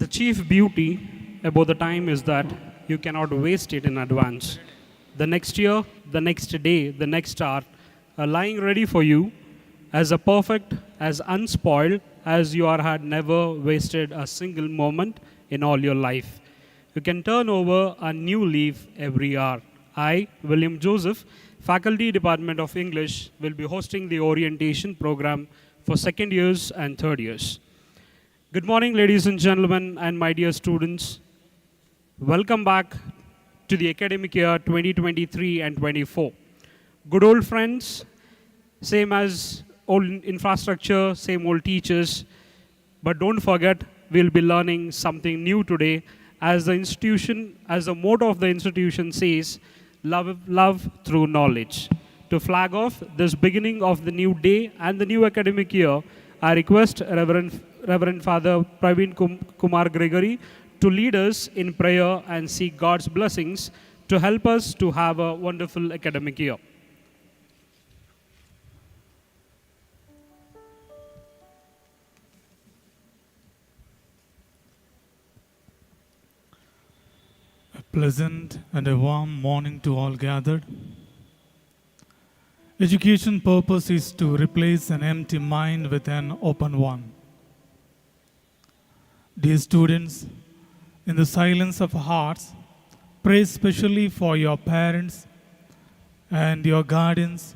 The chief beauty about the time is that you cannot waste it in advance. The next year, the next day, the next hour are lying ready for you as a perfect, as unspoiled as you are had never wasted a single moment in all your life. You can turn over a new leaf every hour. I, William Joseph, Faculty Department of English, will be hosting the orientation program for second years and third years. Good morning, ladies and gentlemen, and my dear students. Welcome back to the academic year 2023 and 24. Good old friends, same as old infrastructure, same old teachers, but don't forget, we'll be learning something new today. As the motto of the institution says, love through knowledge. To flag off this beginning of the new day and the new academic year, I request Reverend Father Praveen Kumar Gregory to lead us in prayer and seek God's blessings to help us to have a wonderful academic year. A pleasant and a warm morning to all gathered. Education purpose is to replace an empty mind with an open one. Dear students, in the silence of hearts, pray especially for your parents and your guardians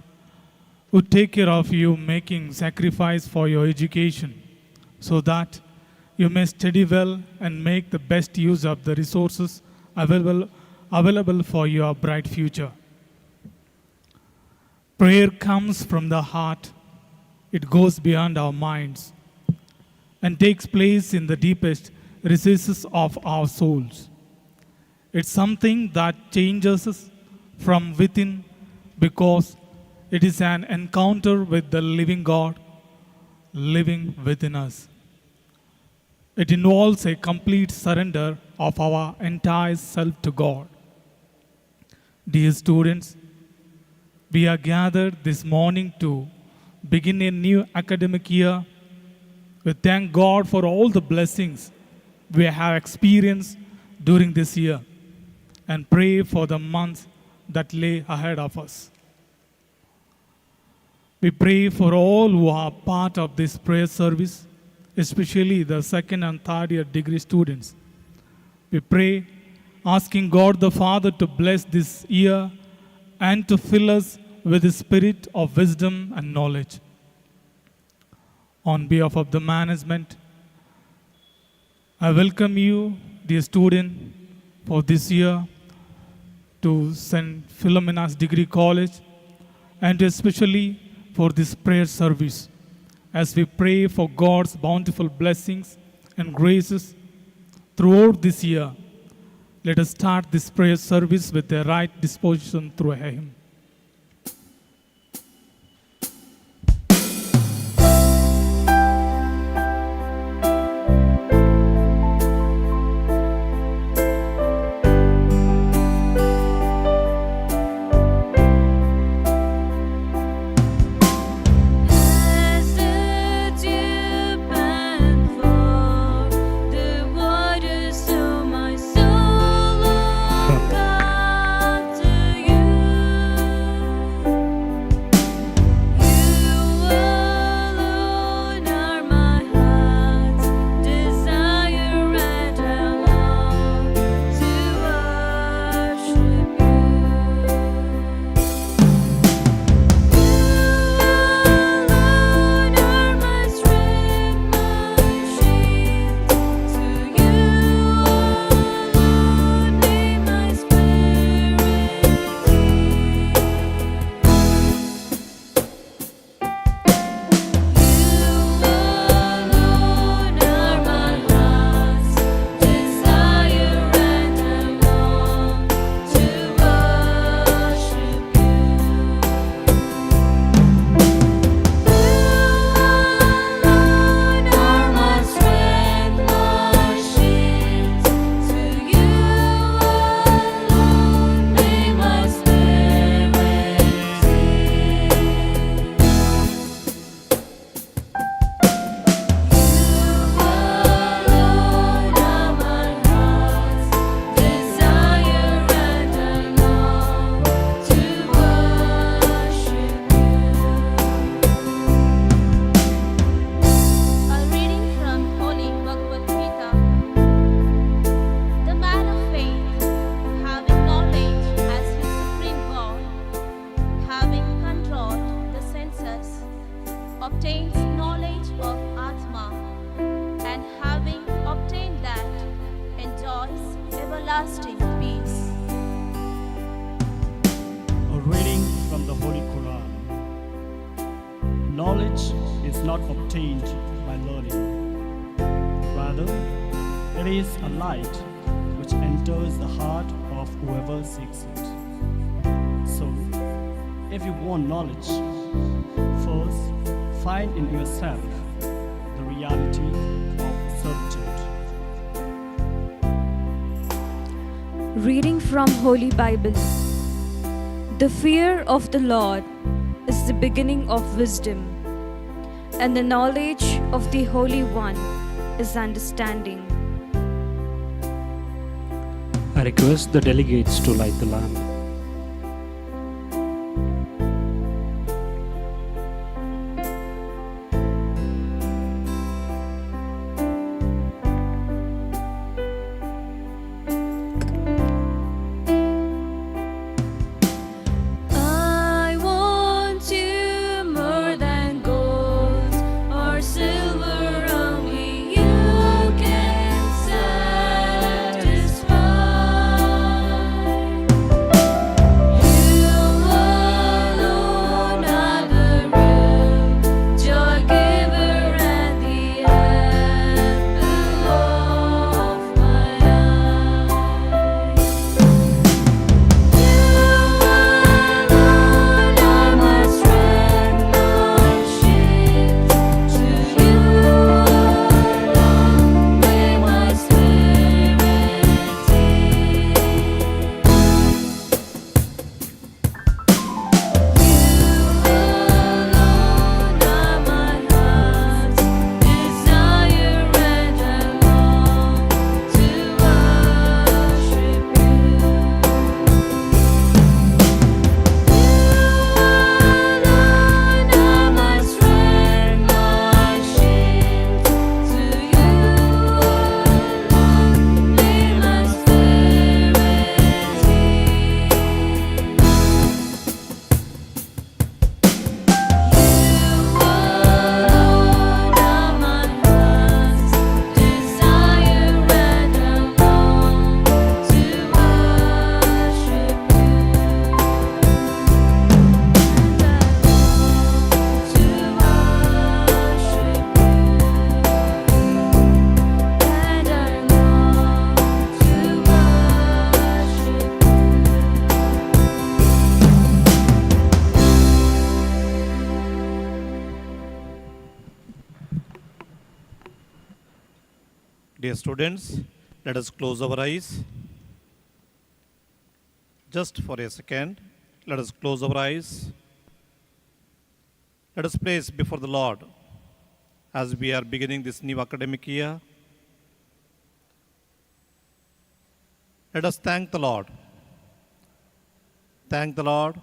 who take care of you, making sacrifice for your education, so that you may study well and make the best use of the resources available for your bright future. Prayer comes from the heart. It goes beyond our minds and takes place in the deepest recesses of our souls. It's something that changes us from within because it is an encounter with the living God living within us. It involves a complete surrender of our entire self to God. Dear students, we are gathered this morning to begin a new academic year. We thank God for all the blessings we have experienced during this year and pray for the months that lay ahead of us. We pray for all who are part of this prayer service, especially the second and third year degree students. We pray asking God the Father to bless this year and to fill us with the spirit of wisdom and knowledge. On behalf of the management, I welcome you, dear student, for this year to St. PHILOMENA'S Degree College and especially for this prayer service as we pray for God's bountiful blessings and graces throughout this year. Let us start this prayer service with the right disposition through a hymn. My soul, oh God, to you. gains knowledge of Atma, and having obtained that, enjoys everlasting peace. A reading from the Holy Quran. Knowledge is not obtained by learning. Rather, it is a light which enters the heart of whoever seeks it. So, if you want knowledge, first find in yourself the reality of servitude. Reading from Holy Bible. The fear of the Lord is the beginning of wisdom, and the knowledge of the Holy One is understanding. I request the delegates to light the lamp. I want you more than gold or silver, only you can satisfy. You alone are the real joy giver and the apple of my eye. You alone are my strength, my shield. To you alone may my spirit yield. You alone are my heart's desire, and I long to worship you. You alone are my strength, my shield. To you alone may my spirit yield. You alone are my heart's desire, and I long to worship you. Dear students, let us close our eyes. Just for a second, let us close our eyes. Let us place before the Lord as we are beginning this new academic year. Let us thank the Lord. Thank the Lord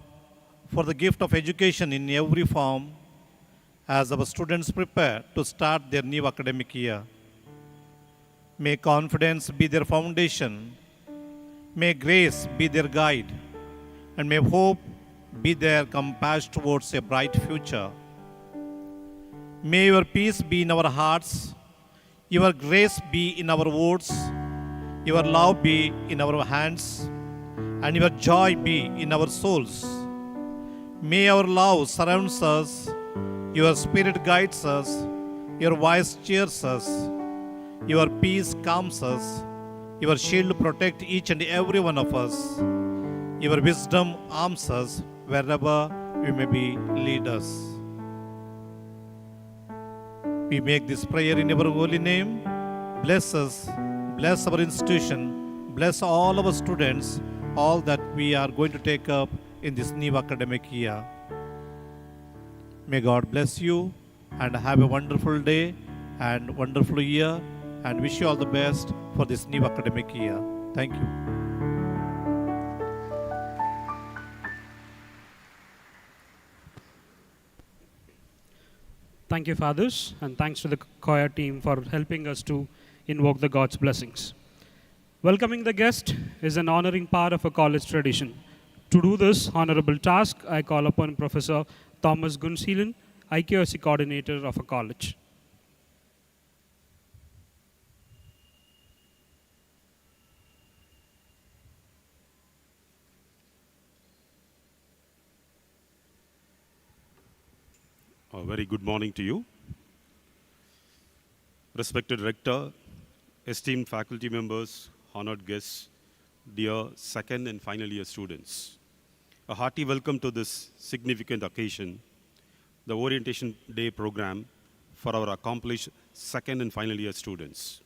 for the gift of education in every form as our students prepare to start their new academic year. May confidence be their foundation, may grace be their guide, and may hope be their compass towards a bright future. May your peace be in our hearts, your grace be in our words, your love be in our hands, and your joy be in our souls. May our love surrounds us, your spirit guides us, your voice cheers us, your peace calms us, your shield protect each and every one of us, your wisdom arms us wherever we may be, lead us. We make this prayer in your holy name. Bless us, bless our institution, bless all our students, all that we are going to take up in this new academic year. May God bless you and have a wonderful day and wonderful year, and wish you all the best for this new academic year. Thank you. Thank you, fathers, and thanks to the choir team for helping us to invoke the God's blessings. Welcoming the guest is an honoring part of a college tradition. To do this honorable task, I call upon Professor Thomas Gunseelen, IQOC coordinator of a college. A very good morning to you. Respected Rector, esteemed faculty members, honored guests, dear second and final year students. A hearty welcome to this significant occasion, the Orientation Day program for our accomplished second and final year students.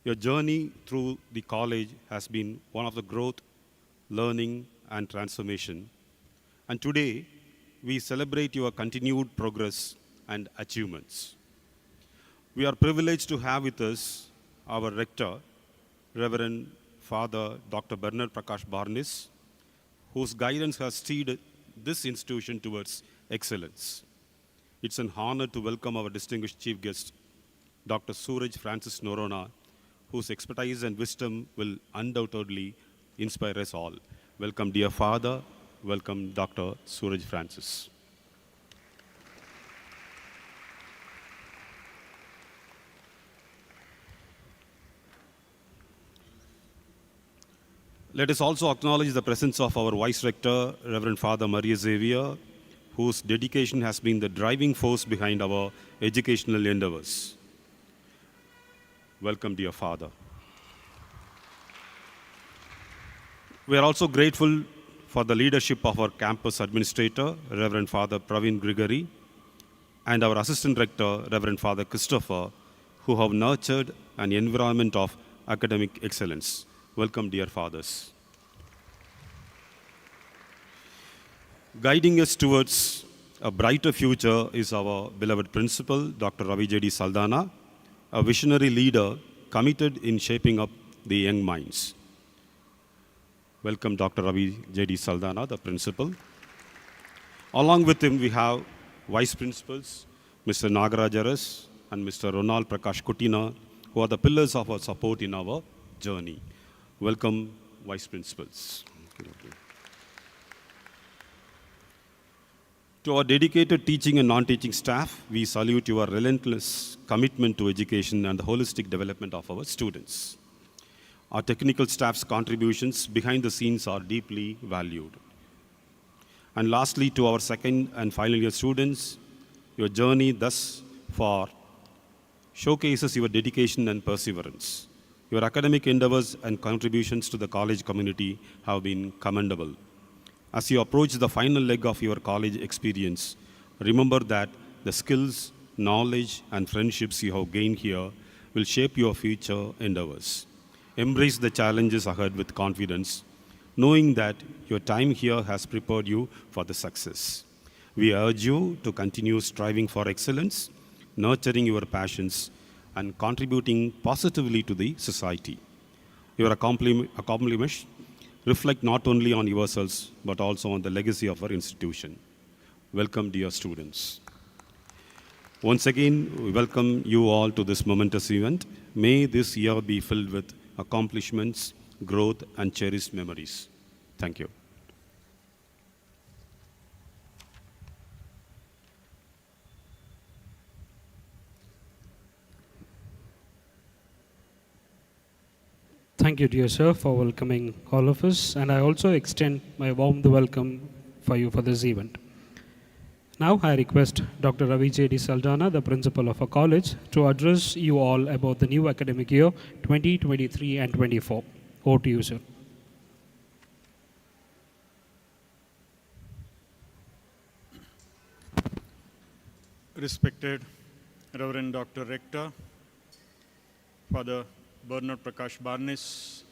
Your journey through the college has been one of the growth, learning, and transformation. And today, we celebrate your continued progress and achievements. We are privileged to have with us our Rector, Reverend Father Dr. Bernard Prakash Barnis, whose guidance has steered this institution towards excellence. It's an honor to welcome our distinguished chief guest, Dr. Suraj Francis Norona, whose expertise and wisdom will undoubtedly inspire us all. Welcome, dear Father. Welcome, Dr. Suraj Francis. Let us also acknowledge the presence of our Vice Rector, Reverend Father Maria Xavier, whose dedication has been the driving force behind our educational endeavors. Welcome, dear Father. We are also grateful for the leadership of our campus administrator, Reverend Father Praveen Grigory, and our assistant rector, Reverend Father Christopher, who have nurtured an environment of academic excellence. Welcome, dear fathers. Guiding us towards a brighter future is our beloved principal, Dr. Ravi J.D. Saldana, a visionary leader committed in shaping up the young minds. Welcome, Dr. Ravi J.D. Saldana, the principal. Along with him, we have vice principals, Mr. Nagaraj Aras and Mr. Ronald Prakash Kutina, who are the pillars of our support in our journey. Welcome, vice principals. To our dedicated teaching and non-teaching staff, we salute your relentless commitment to education and the holistic development of our students. Our technical staff's contributions behind the scenes are deeply valued. And lastly, to our second and final year students, your journey thus far showcases your dedication and perseverance. Your academic endeavors and contributions to the college community have been commendable. As you approach the final leg of your college experience, remember that the skills, knowledge, and friendships you have gained here will shape your future endeavors. Embrace the challenges ahead with confidence, knowing that your time here has prepared you for the success. We urge you to continue striving for excellence, nurturing your passions, and contributing positively to the society. Your accomplishments reflect not only on yourselves, but also on the legacy of our institution. Welcome, dear students. Once again, we welcome you all to this momentous event. May this year be filled with accomplishments, growth, and cherished memories. Thank you. Thank you, dear sir, for welcoming all of us, and I also extend my warm welcome for you for this event. Now I request Dr. Ravi J.D. Saldana, the principal of our college, to address you all about the new academic year 2023 and 24. Over to you, sir. Respected Reverend Dr. Rector, Father Bernard Prakash Barnis,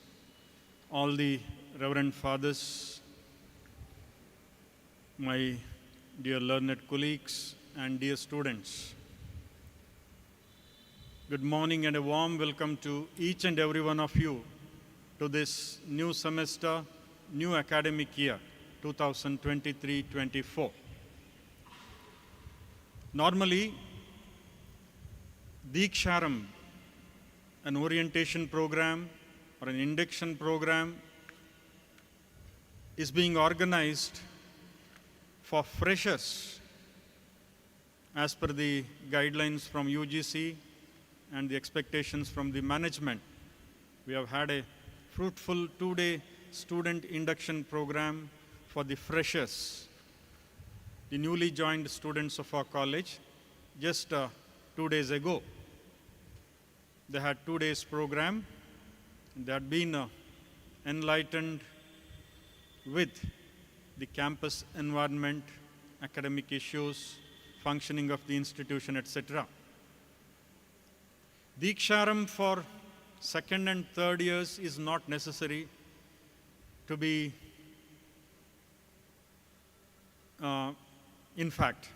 all the Reverend Fathers, my dear learned colleagues and dear students. Good morning and a warm welcome to each and every one of you to this new semester, new academic year, 2023-24. Normally, Diksharam, an orientation program or an induction program, is being organized for freshers as per the guidelines from UGC and the expectations from the management, we have had a fruitful 2-day student induction program for the freshers, the newly joined students of our college, just 2 days ago. They had 2 days program. They had been enlightened with the campus environment, academic issues, functioning of the institution, etc. Diksharam for second and third years is not necessary to be, in fact,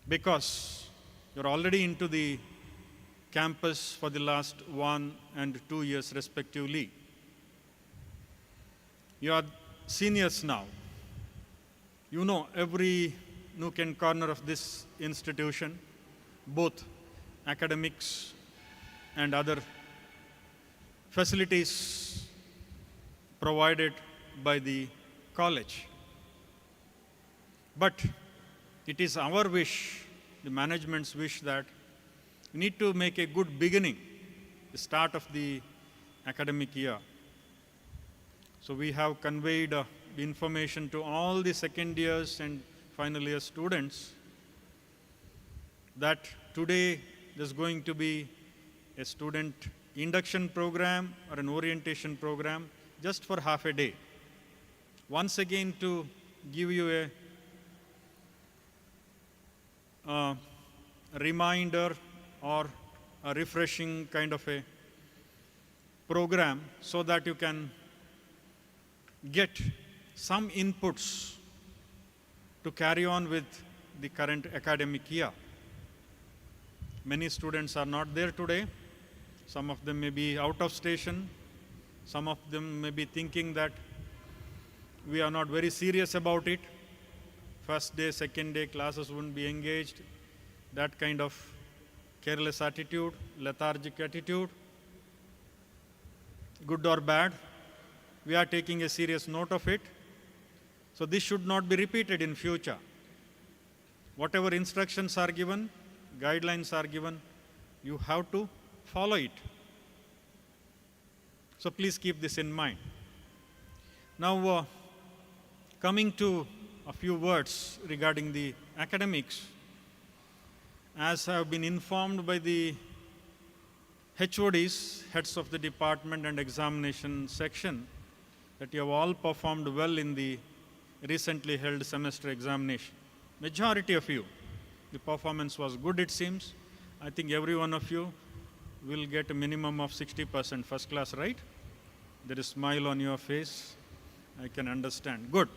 because you're already into the campus for the last 1 and 2 years respectively. You are seniors now. You know every nook and corner of this institution, both academics and other facilities provided by the college. But it is our wish, the management's wish, that we need to make a good beginning, the start of the academic year. So we have conveyed the information to all the second years and final year students that today there's going to be a student induction program or an orientation program just for half a day. Once again, to give you a reminder or a refreshing kind of a program so that you can get some inputs to carry on with the current academic year. Many students are not there today. Some of them may be out of station. Some of them may be thinking that we are not very serious about it. First day, second day, classes wouldn't be engaged. That kind of careless attitude, lethargic attitude, good or bad, we are taking a serious note of it. So this should not be repeated in future. Whatever instructions are given, guidelines are given, you have to follow it. So please keep this in mind. Now, coming to a few words regarding the academics, as I have been informed by the HODs, heads of the department and examination section, that you have all performed well in the recently held semester examination. Majority of you, the performance was good, it seems. I think every one of you will get a minimum of 60% first class, right? There is a smile on your face. I can understand. Good.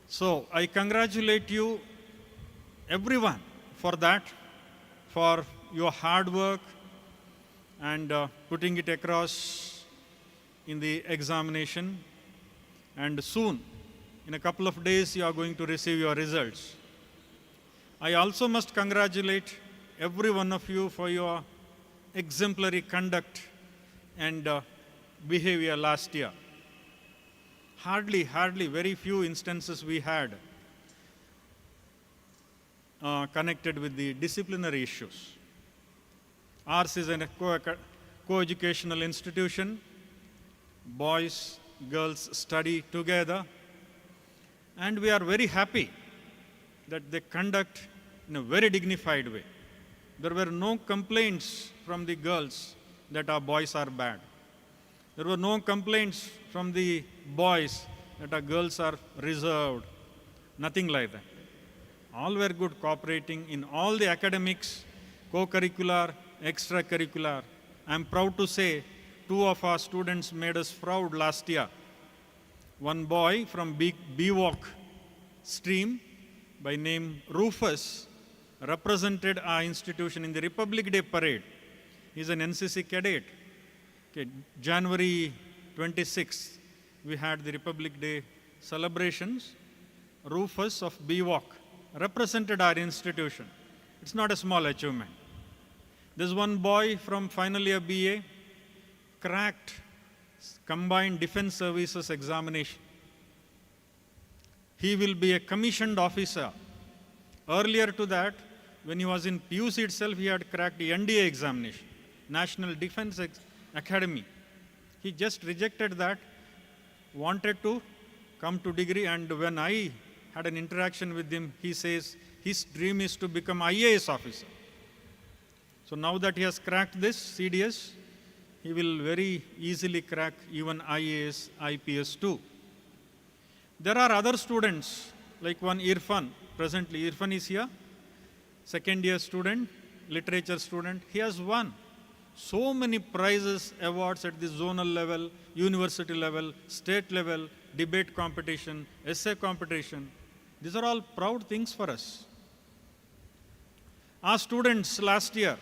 So I congratulate you, everyone, for that, for your hard work and putting it across in the examination. And soon, in a couple of days, you are going to receive your results. I also must congratulate every one of you for your exemplary conduct and behavior last year. Hardly, very few instances we had connected with the disciplinary issues. Ours is a co-educational institution. Boys, girls study together. And we are very happy that they conduct in a very dignified way. There were no complaints from the girls that our boys are bad. There were no complaints from the boys that our girls are reserved. Nothing like that. All were good, cooperating in all the academics, co-curricular, extracurricular. I am proud to say 2 of our students made us proud last year. One boy from BWalk stream by name Rufus represented our institution in the Republic Day parade. He is an NCC cadet. Okay, January 26th, we had the Republic Day celebrations. Rufus of BWalk represented our institution. It's not a small achievement. There's one boy from final year BA, cracked combined defense services examination. He will be a commissioned officer Earlier to that, when he was in PUC itself, he had cracked the NDA examination, National Defense Academy. He just rejected that, wanted to come to degree, and when I had an interaction with him, he says his dream is to become IAS officer. So now that he has cracked this CDS, he will very easily crack even IAS, IPS too. There are other students, like one Irfan. Presently, Irfan is here, second year student, literature student. He has won so many prizes, awards at the zonal level, university level, state level, debate competition, essay competition. These are all proud things for us. Our students last year,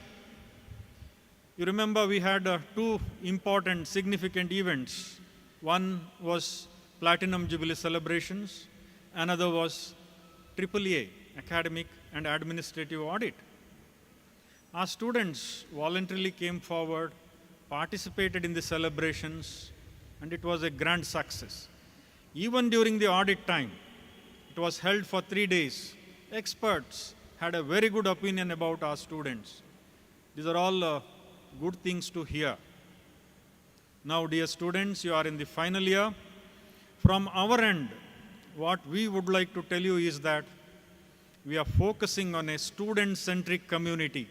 you remember we had two important, significant events. One was Platinum Jubilee celebrations, another was AAA, Academic and Administrative Audit. Our students voluntarily came forward, participated in the celebrations, and it was a grand success. Even during the audit time, it was held for 3 days. Experts had a very good opinion about our students. These are all good things to hear. Now, dear students, you are in the final year. From our end, what we would like to tell you is that we are focusing on a student-centric community.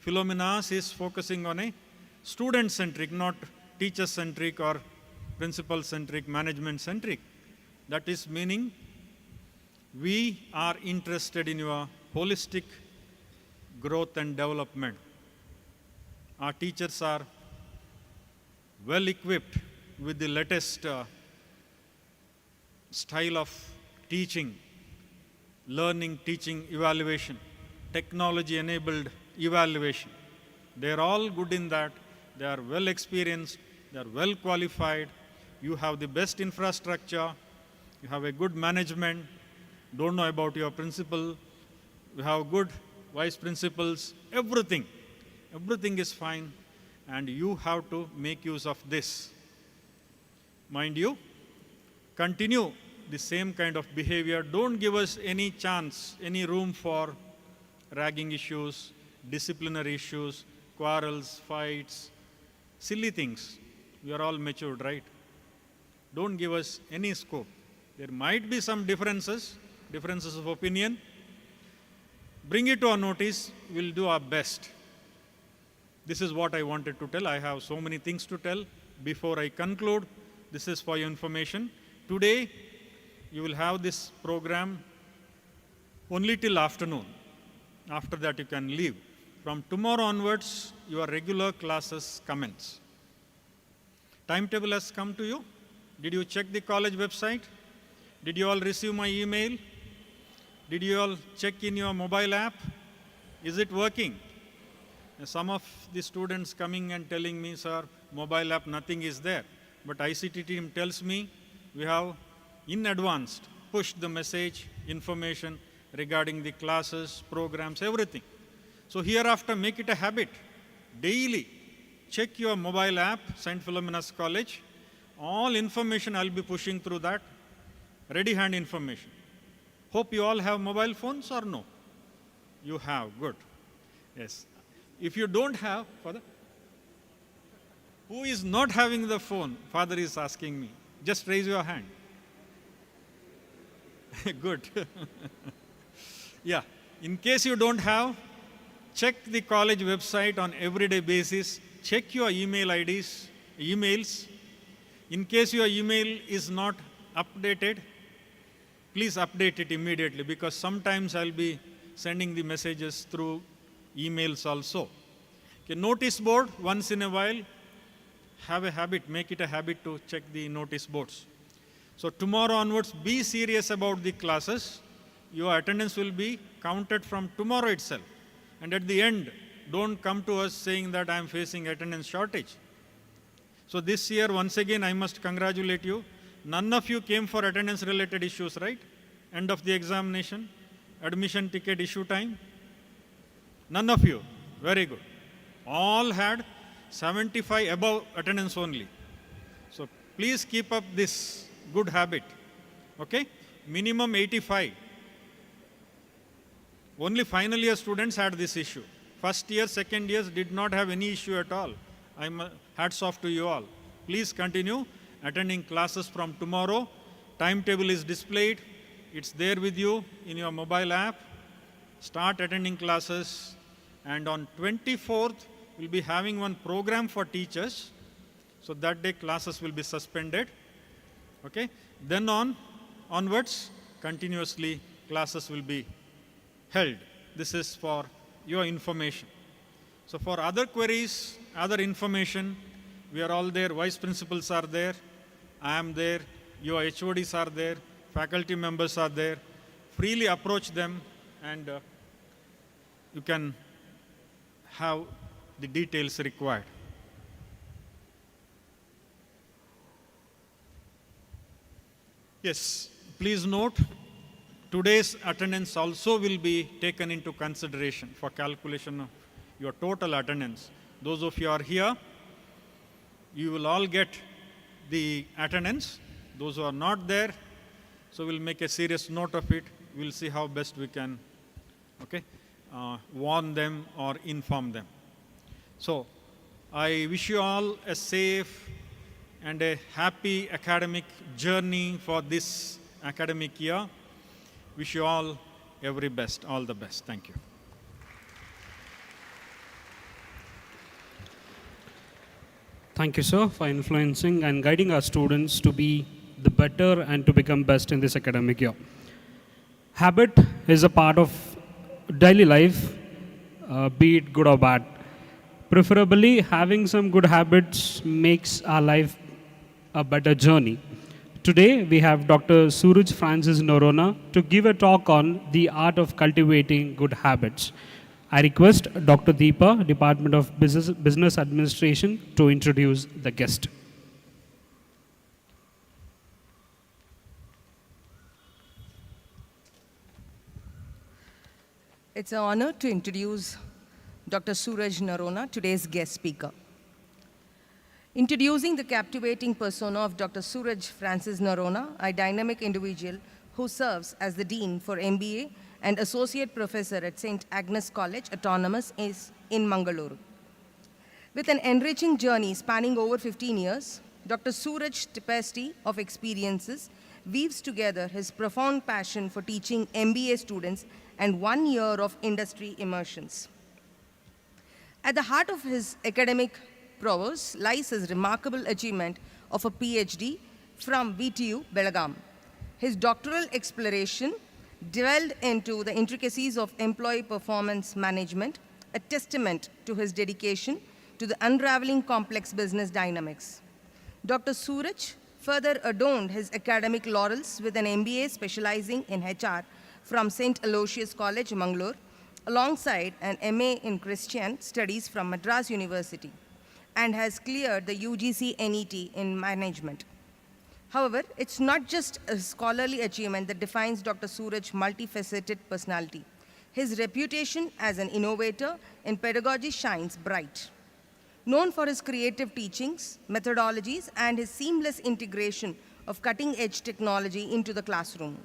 PHILOMENA'S is focusing on a student-centric, not teacher-centric or principal-centric, management-centric. That is meaning we are interested in your holistic growth and development. Our teachers are well equipped with the latest style of teaching, learning, teaching, evaluation, technology-enabled evaluation. They are all good in that. They are well experienced. They are well qualified. You have the best infrastructure. You have a good management. Don't know about your principal. You have good vice principals. Everything is fine, and you have to make use of this. Mind you, continue the same kind of behavior. Don't give us any chance, any room for ragging issues, disciplinary issues, quarrels, fights, silly things. We are all matured, right? Don't give us any scope. There might be some differences of opinion. Bring it to our notice. We'll do our best. This is what I wanted to tell. I have so many things to tell. Before I conclude, this is for your information. Today, you will have this program only till afternoon. After that, you can leave. From tomorrow onwards, your regular classes commence. Timetable has come to you. Did you check the college website? Did you all receive my email? Did you all check in your mobile app? Is it working? Some of the students coming and telling me, sir, mobile app, nothing is there. But ICT team tells me we have in advance pushed the message, information regarding the classes, programs, everything. So hereafter, make it a habit. Daily, check your mobile app, St. Philomena's College. All information I'll be pushing through that. Ready hand information. Hope you all have mobile phones or no? You have, good. Yes. If you don't have, Father, who is not having the phone? Father is asking me. Just raise your hand. Good. Yeah. In case you don't have, check the college website on everyday basis. Check your email IDs, emails. In case your email is not updated, please update it immediately, because sometimes I'll be sending the messages through emails also. Okay, notice board, once in a while, have a habit, make it a habit to check the notice boards. So tomorrow onwards, be serious about the classes. Your attendance will be counted from tomorrow itself. And at the end, don't come to us saying that I am facing attendance shortage. So this year, once again, I must congratulate you. None of you came for attendance related issues, right? End of the examination, admission ticket issue time. None of you. Very good. All had 75 above attendance only. So please keep up this good habit. Okay? Minimum 85. Only final year students had this issue. First year, second years did not have any issue at all. Hats off to you all. Please continue attending classes from tomorrow. Timetable is displayed. It's there with you in your mobile app. Start attending classes. And on 24th, we'll be having one program for teachers. So that day classes will be suspended. Okay? Then onwards, continuously classes will be held. This is for your information. So for other queries, other information, we are all there. Vice principals are there. I am there. Your HODs are there. Faculty members are there. Freely approach them and you can have the details required. Yes, please note, today's attendance also will be taken into consideration for calculation of your total attendance. Those of you who are here, you will all get the attendance. Those who are not there, so we'll make a serious note of it. We'll see how best we can, warn them or inform them. So, I wish you all a safe and a happy academic journey for this academic year. Wish you all every best, all the best. Thank you. Thank you, sir, for influencing and guiding our students to be the better and to become best in this academic year. Habit is a part of daily life, be it good or bad. Preferably, having some good habits makes our life a better journey. Today, we have Dr. Suraj Francis Norona to give a talk on the art of cultivating good habits. I request Dr. Deepa, Department of Business Administration, to introduce the guest. It's an honor to introduce Dr. Suraj Narona, today's guest speaker. Introducing the captivating persona of Dr. Suraj Francis Narona, a dynamic individual who serves as the Dean for MBA and Associate Professor at St. Agnes College, Autonomous in Mangalore. With an enriching journey spanning over 15 years, Dr. Suraj's tapestry of experiences weaves together his profound passion for teaching MBA students and 1 year of industry immersions. At the heart of his academic prowess lies his remarkable achievement of a PhD from VTU, Belgaum. His doctoral exploration delved into the intricacies of employee performance management, a testament to his dedication to the unraveling complex business dynamics. Dr. Suraj further adorned his academic laurels with an MBA specializing in HR from St. Aloysius College, Mangalore, alongside an MA in Christian Studies from Madras University, and has cleared the UGC NET in management. However, it's not just a scholarly achievement that defines Dr. Suraj's multifaceted personality. His reputation as an innovator in pedagogy shines bright. Known for his creative teachings, methodologies, and his seamless integration of cutting-edge technology into the classroom.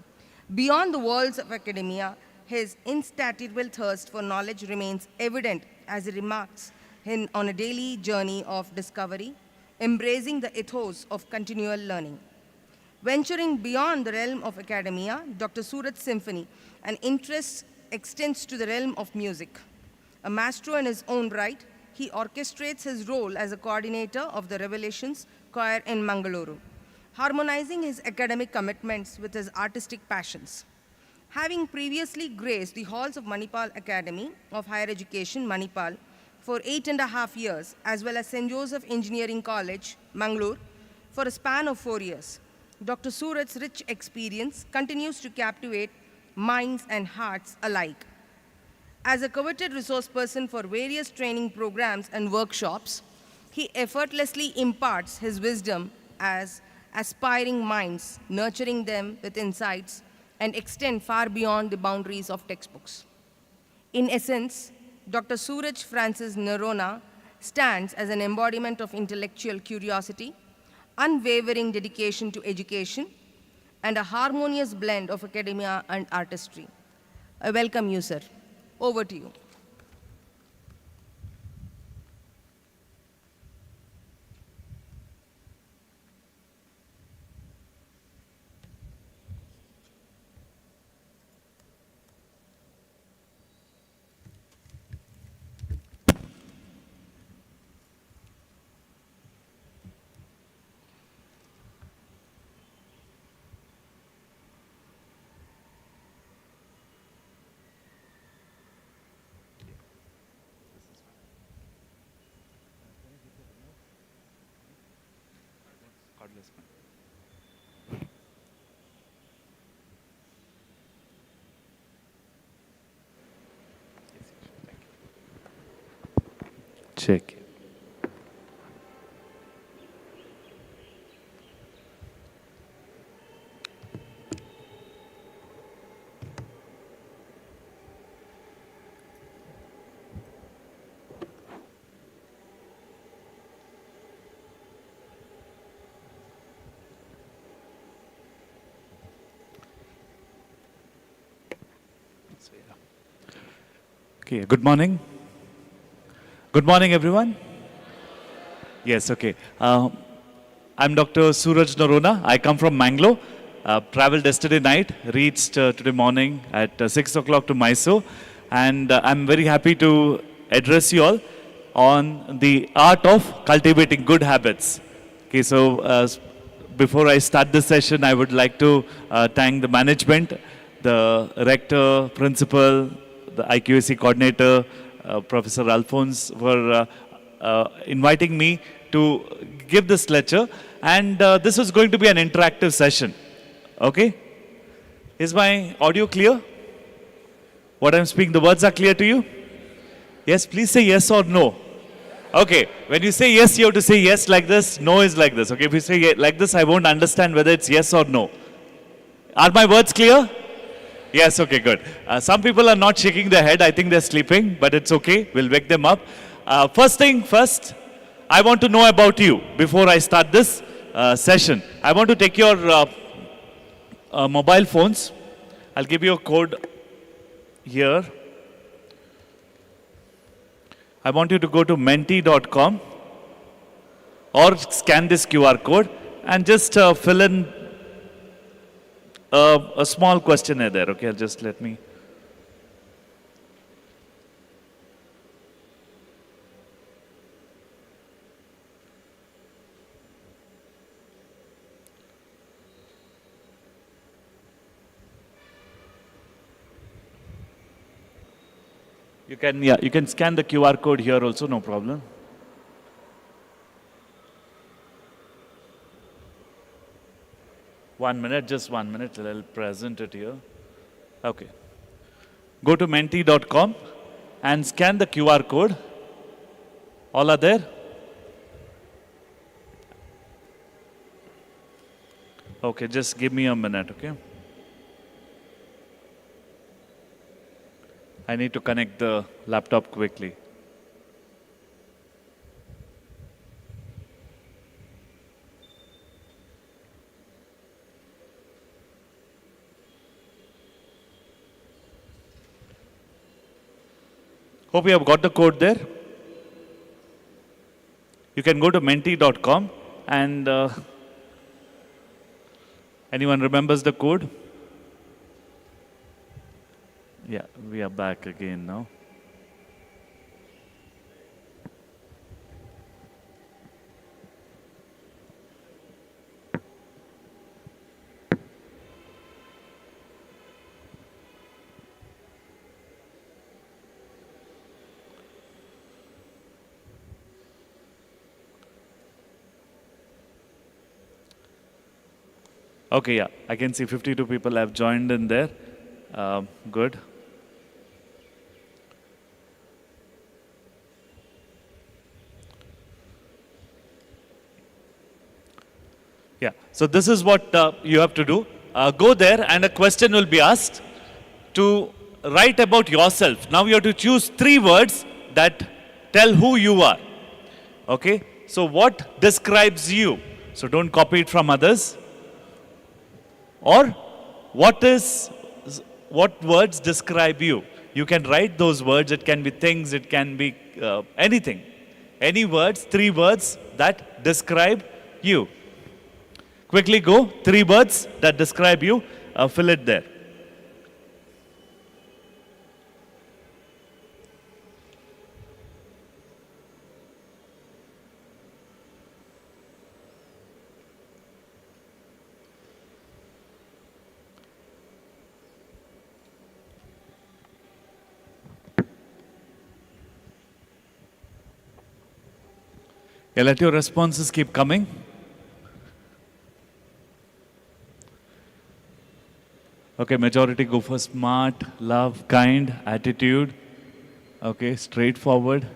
Beyond the walls of academia, his insatiable thirst for knowledge remains evident as he remarks on a daily journey of discovery, embracing the ethos of continual learning. Venturing beyond the realm of academia, Dr. Suraj's symphony and interest extends to the realm of music. A maestro in his own right, he orchestrates his role as a coordinator of the Revelations Choir in Mangalore, harmonizing his academic commitments with his artistic passions. Having previously graced the halls of Manipal Academy of Higher Education, Manipal, for 8.5 years, as well as St. Joseph Engineering College, Mangalore, for a span of 4 years, Dr. Suraj's rich experience continues to captivate minds and hearts alike. As a coveted resource person for various training programs and workshops, he effortlessly imparts his wisdom as aspiring minds, nurturing them with insights and extend far beyond the boundaries of textbooks. In essence, Dr. Suraj Francis Narona stands as an embodiment of intellectual curiosity, unwavering dedication to education, and a harmonious blend of academia and artistry. I welcome you, sir. Over to you. Check. Okay, good morning. Good morning, everyone. Yes, okay. I'm Dr. Suraj Narona. I come from Mangalore. Traveled yesterday night, reached today morning at 6 o'clock to Mysore. And I'm very happy to address you all on the art of cultivating good habits. Okay, so before I start this session, I would like to thank the management, the rector, principal, the IQAC coordinator, Professor Alphonse, for inviting me to give this lecture. And this is going to be an interactive session. Okay? Is my audio clear? What I'm speaking, the words are clear to you? Yes, please say yes or no. Okay, when you say yes, you have to say yes like this, no is like this. Okay, if you say like this, I won't understand whether it's yes or no. Are my words clear? Yes, okay, good. Some people are not shaking their head. I think they're sleeping, but it's okay. We'll wake them up. First thing first, I want to know about you before I start this session. I want to take your mobile phones. I'll give you a code here. I want you to go to menti.com or scan this QR code and just fill in a small questionnaire there. Okay, just let me. You can scan the QR code here also, no problem. Just 1 minute, I'll present it here. Okay. Go to menti.com and scan the QR code. All are there? Okay, just give me a minute, okay? I need to connect the laptop quickly. Hope you have got the code there. You can go to menti.com and anyone remembers the code? Yeah, we are back again now. Okay, yeah, I can see 52 people have joined in there. Good. Yeah, so this is what you have to do. Go there and a question will be asked to write about yourself. Now you have to choose 3 words that tell who you are. Okay, so what describes you? So don't copy it from others. Or what words describe you? You can write those words. It can be things, it can be anything. Any words, 3 words that describe you. Quickly go, 3 words that describe you. Fill it there. Yeah, let your responses keep coming. Okay, majority go for smart, love, kind, attitude. Okay, straightforward.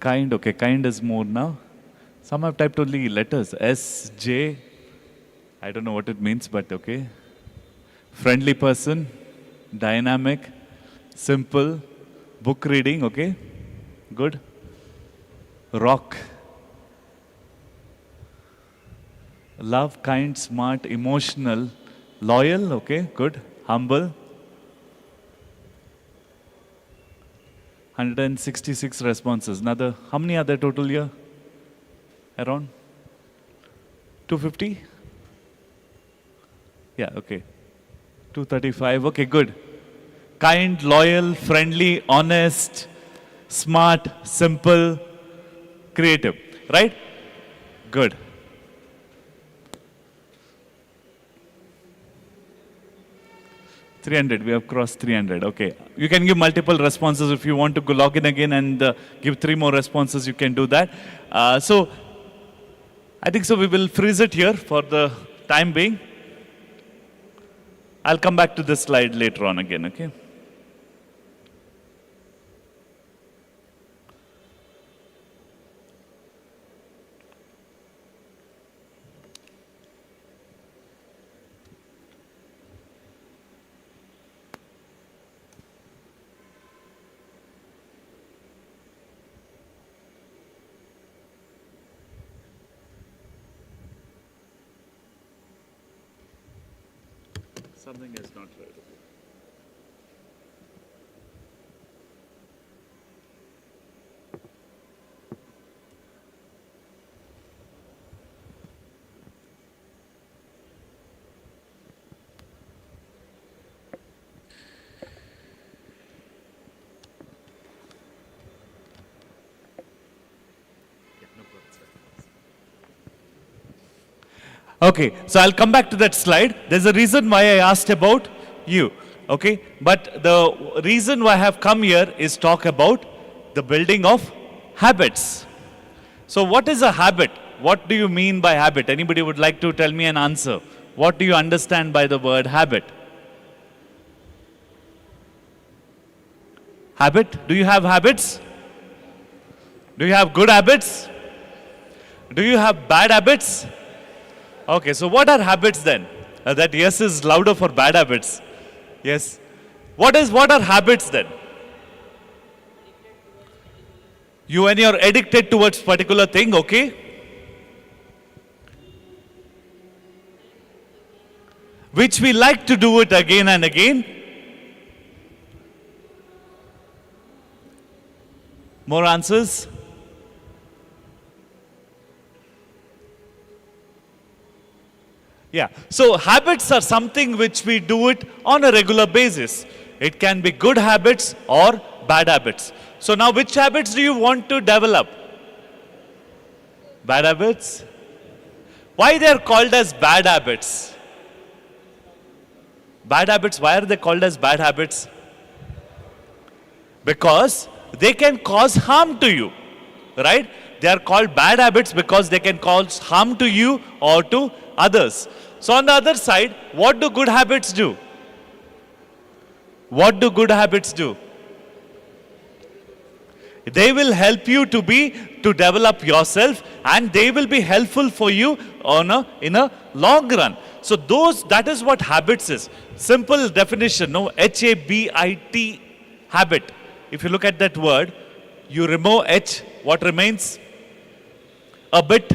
Kind, okay, kind is more now. Some have typed only letters. S, J. I don't know what it means, but okay. Friendly person, dynamic, simple, book reading, okay. Good. Rock. Love, kind, smart, emotional, loyal, okay, good. Humble. 166 responses. Another, how many are there total here? Around 250? Yeah, okay. 235, okay, good. Kind, loyal, friendly, honest, smart, simple, creative, right? Good. We have crossed 300. Okay. You can give multiple responses. If you want to go log in again and give 3 more responses, you can do that. So, I think so we will freeze it here for the time being. I'll come back to this slide later on again, okay? Something is not right. Okay, so I'll come back to that slide. There's a reason why I asked about you, okay? But the reason why I have come here is talk about the building of habits. So what is a habit? What do you mean by habit? Anybody would like to tell me an answer? What do you understand by the word habit? Habit? Do you have habits? Do you have good habits? Do you have bad habits? Okay, so what are habits then? That yes is louder for bad habits. Yes. What are habits then? When you're addicted towards particular thing, okay? Which we like to do it again and again. More answers? Yeah, so habits are something which we do it on a regular basis. It can be good habits or bad habits. So now which habits do you want to develop? Bad habits? Why they are called as bad habits? Bad habits, why are they called as bad habits? Because they can cause harm to you, right? They are called bad habits because they can cause harm to you or to others. So on the other side, what do good habits do? What do good habits do? They will help you to develop yourself, and they will be helpful for you in a long run. So that is what habits is. Simple definition, no, H-A-B-I-T, habit. If you look at that word, you remove H, what remains? A bit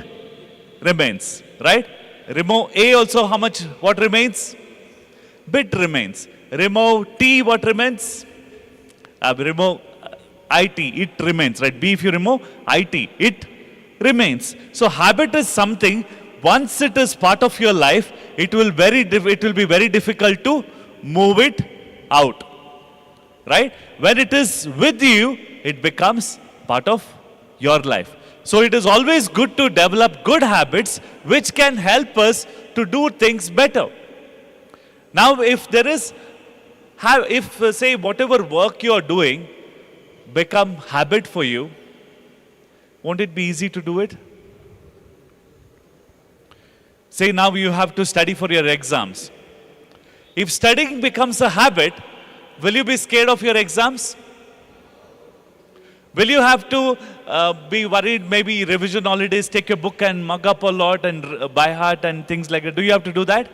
remains, right? Remove A also, what remains? bit remains. Remove T, what remains? Remove IT, it remains, right? B, if you remove IT, it remains. So habit is something, once it is part of your life, it will be very difficult to move it out, right? When it is with you, it becomes part of your life. So it is always good to develop good habits which can help us to do things better. Now, if say whatever work you are doing become habit for you, won't it be easy to do it? Say now you have to study for your exams. If studying becomes a habit, will you be scared of your exams? Will you have to be worried, maybe revision holidays, take your book and mug up a lot and by heart and things like that? Do you have to do that?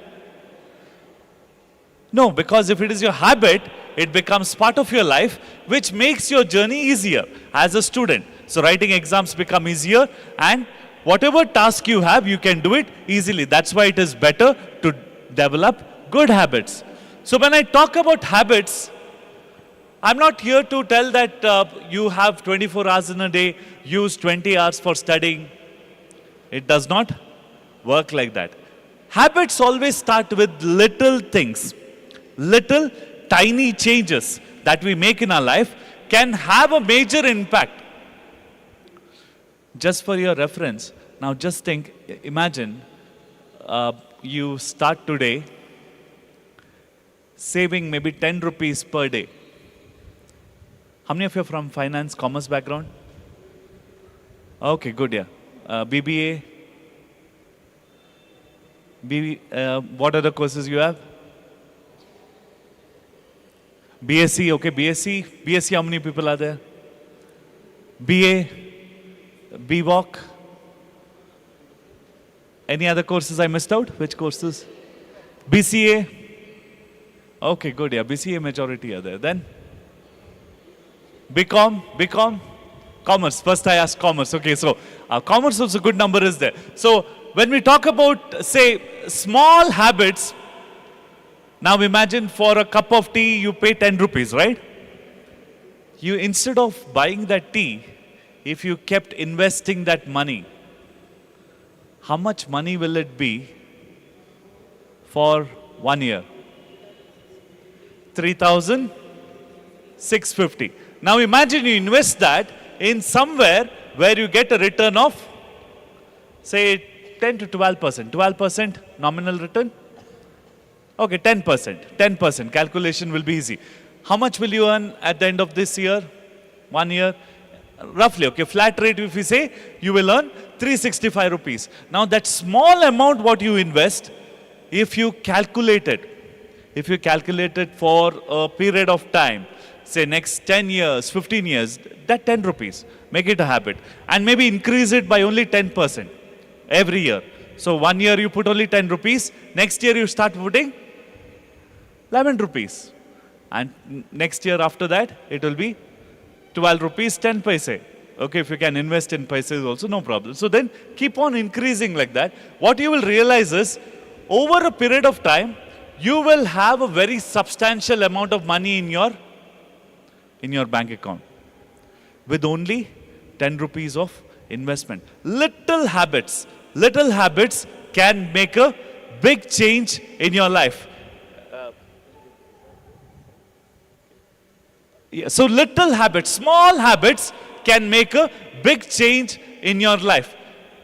No, because if it is your habit, it becomes part of your life, which makes your journey easier as a student. So writing exams become easier, and whatever task you have, you can do it easily. That's why it is better to develop good habits. So when I talk about habits, I'm not here to tell that you have 24 hours in a day, use 20 hours for studying. It does not work like that. Habits always start with little things. Little tiny changes that we make in our life can have a major impact. Just for your reference, now just think, imagine you start today saving maybe 10 rupees per day. How many of you are from finance, commerce background? Okay, good, yeah. BBA? What other courses you have? BSc, okay, BSc. BSc, how many people are there? BA? BVOC? Any other courses I missed out? Which courses? BCA? Okay, good, yeah, BCA majority are there. Then? BCom? Commerce. First I asked commerce. Okay, so commerce also good number is there. So when we talk about, say, small habits, now imagine for a cup of tea you pay 10 rupees, right? You, instead of buying that tea, if you kept investing that money, how much money will it be for 1 year? 3,650. Now imagine you invest that in somewhere where you get a return of, say, 10 to 12%. 12% nominal return? Okay, 10%. 10%. Calculation will be easy. How much will you earn at the end of this year? 1 year? Roughly, okay, flat rate if we say, you will earn 365 rupees. Now that small amount what you invest, if you calculate it for a period of time, say next 10 years, 15 years, that 10 rupees, make it a habit. And maybe increase it by only 10% every year. So 1 year you put only 10 rupees, next year you start putting 11 rupees. And next year after that, it will be 12 rupees, 10 paise. Okay, if you can invest in paises also, no problem. So then keep on increasing like that. What you will realize is, over a period of time, you will have a very substantial amount of money in your bank account with only 10 rupees of investment. Little habits can make a big change in your life. So little habits, small habits can make a big change in your life.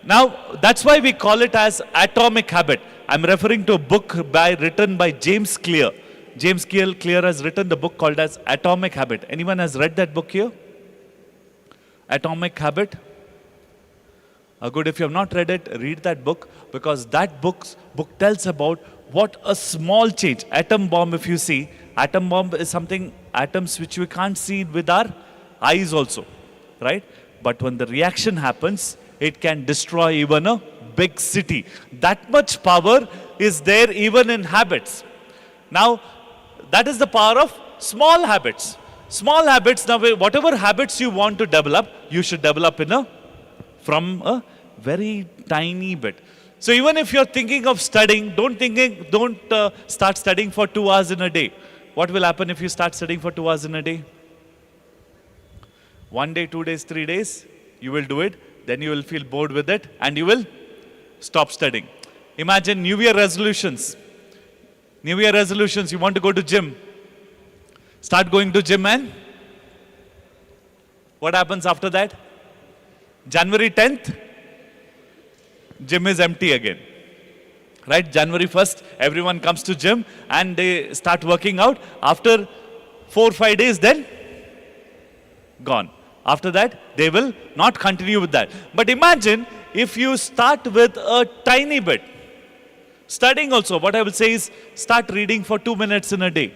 Now, that's why we call it as atomic habit. I'm referring to a book written by James Clear. James Clear has written the book called as Atomic Habit. Anyone has read that book here? Atomic Habit? Good, if you have not read it, read that book, because that book tells about what a small change, atom bomb if you see, atom bomb is something, atoms which we can't see with our eyes also, right? But when the reaction happens, it can destroy even a big city. That much power is there even in habits. Now, that is the power of small habits. Small habits, now whatever habits you want to develop, you should develop from a very tiny bit. So even if you're thinking of studying, don't start studying for 2 hours in a day. What will happen if you start studying for 2 hours in a day? 1 day, 2 days, 3 days, you will do it. Then you will feel bored with it and you will stop studying. Imagine New Year resolutions. New Year resolutions, you want to go to gym. Start going to gym and what happens after that? January 10th, gym is empty again. Right? January 1st, everyone comes to gym and they start working out. After 4-5 days, then gone. After that, they will not continue with that. But imagine if you start with a tiny bit. Studying also, what I will say is start reading for 2 minutes in a day.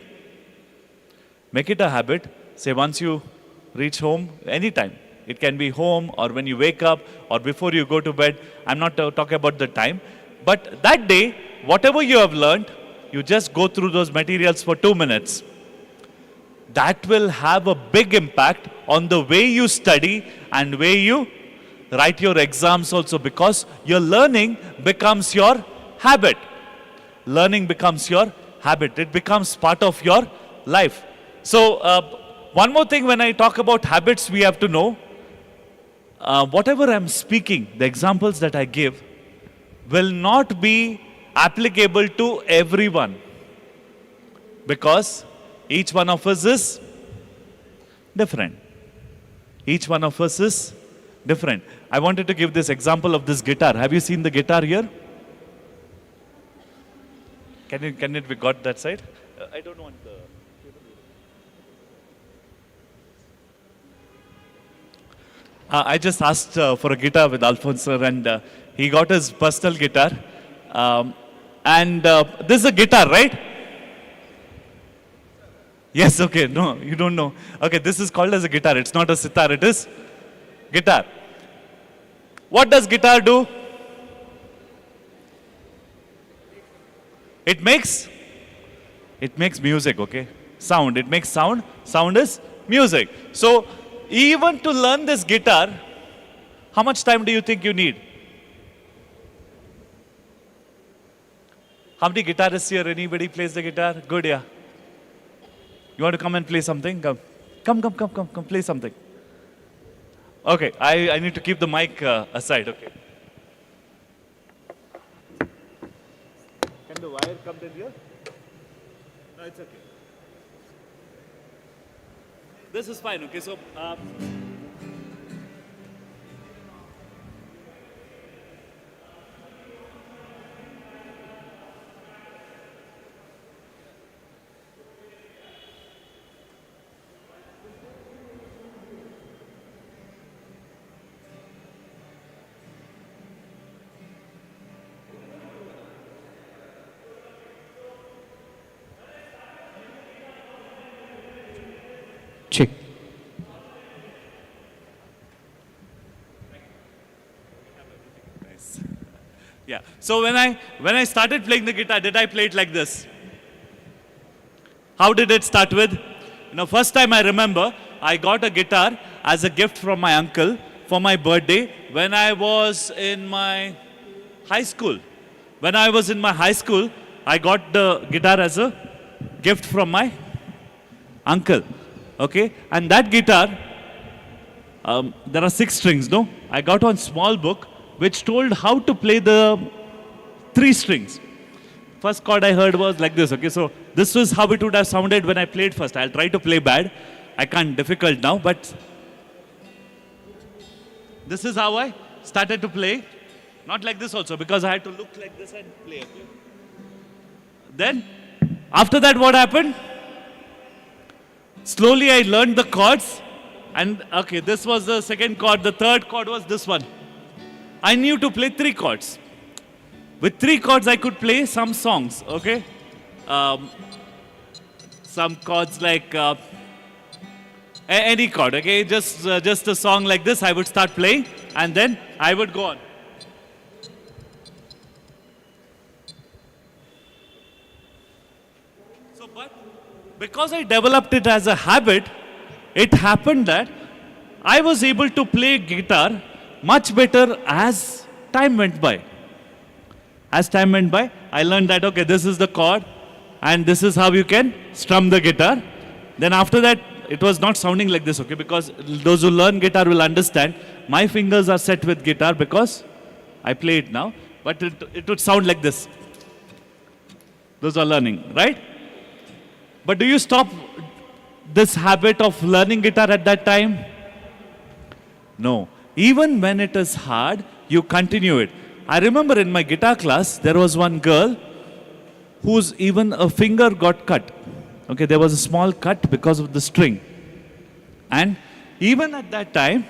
Make it a habit. Say once you reach home, anytime. It can be home or when you wake up or before you go to bed. I'm not talking about the time. But that day, whatever you have learned, you just go through those materials for 2 minutes. That will have a big impact on the way you study and way you write your exams also, because your learning becomes your habit. Learning becomes your habit. It becomes part of your life. So one more thing, when I talk about habits, we have to know, whatever I'm speaking, the examples that I give will not be applicable to everyone, because each one of us is different. Each one of us is different. I wanted to give this example of this guitar. Have you seen the guitar here? Can it be got that side? I don't want the... I just asked for a guitar with Alphonse sir, and he got his personal guitar. This is a guitar, right? Yes, okay, no, you don't know. Okay, this is called as a guitar. It's not a sitar, it is guitar. What does guitar do? It makes music, okay? Sound, it makes sound. Sound is music. So, even to learn this guitar, how much time do you think you need? How many guitarists here? Anybody plays the guitar? Good, yeah. You want to come and play something? Come, play something. Okay, I need to keep the mic aside, okay. Can the wire come in here? No, it's okay. This is fine, okay, so... Check. Nice. Yeah. So when I started playing the guitar, did I play it like this? How did it start with? First time I remember, I got a guitar as a gift from my uncle for my birthday when I was in my high school. When I was in my high school, I got the guitar as a gift from my uncle. Okay, and that guitar, there are 6 strings, no? I got one small book which told how to play the 3 strings. First chord I heard was like this, okay? So this was how it would have sounded when I played first. I'll try to play bad. I can't, difficult now, but this is how I started to play. Not like this also, because I had to look like this and play, okay? Then, after that what happened? Slowly I learned the chords, and okay, this was the second chord. The third chord was this one. I knew to play 3 chords. With 3 chords I could play some songs, okay? Some chords like any chord, okay? Just a song like this I would start playing, and then I would go on. Because I developed it as a habit, it happened that I was able to play guitar much better as time went by. as time went by, I learned that, okay, this is the chord and this is how you can strum the guitar. Then after that, it was not sounding like this, okay, because those who learn guitar will understand, my fingers are set with guitar because I play it now, but it would sound like this. Those are learning, right? But do you stop this habit of learning guitar at that time? No. Even when it is hard, you continue it. I remember in my guitar class, there was one girl whose even a finger got cut. Okay, there was a small cut because of the string. And even at that time,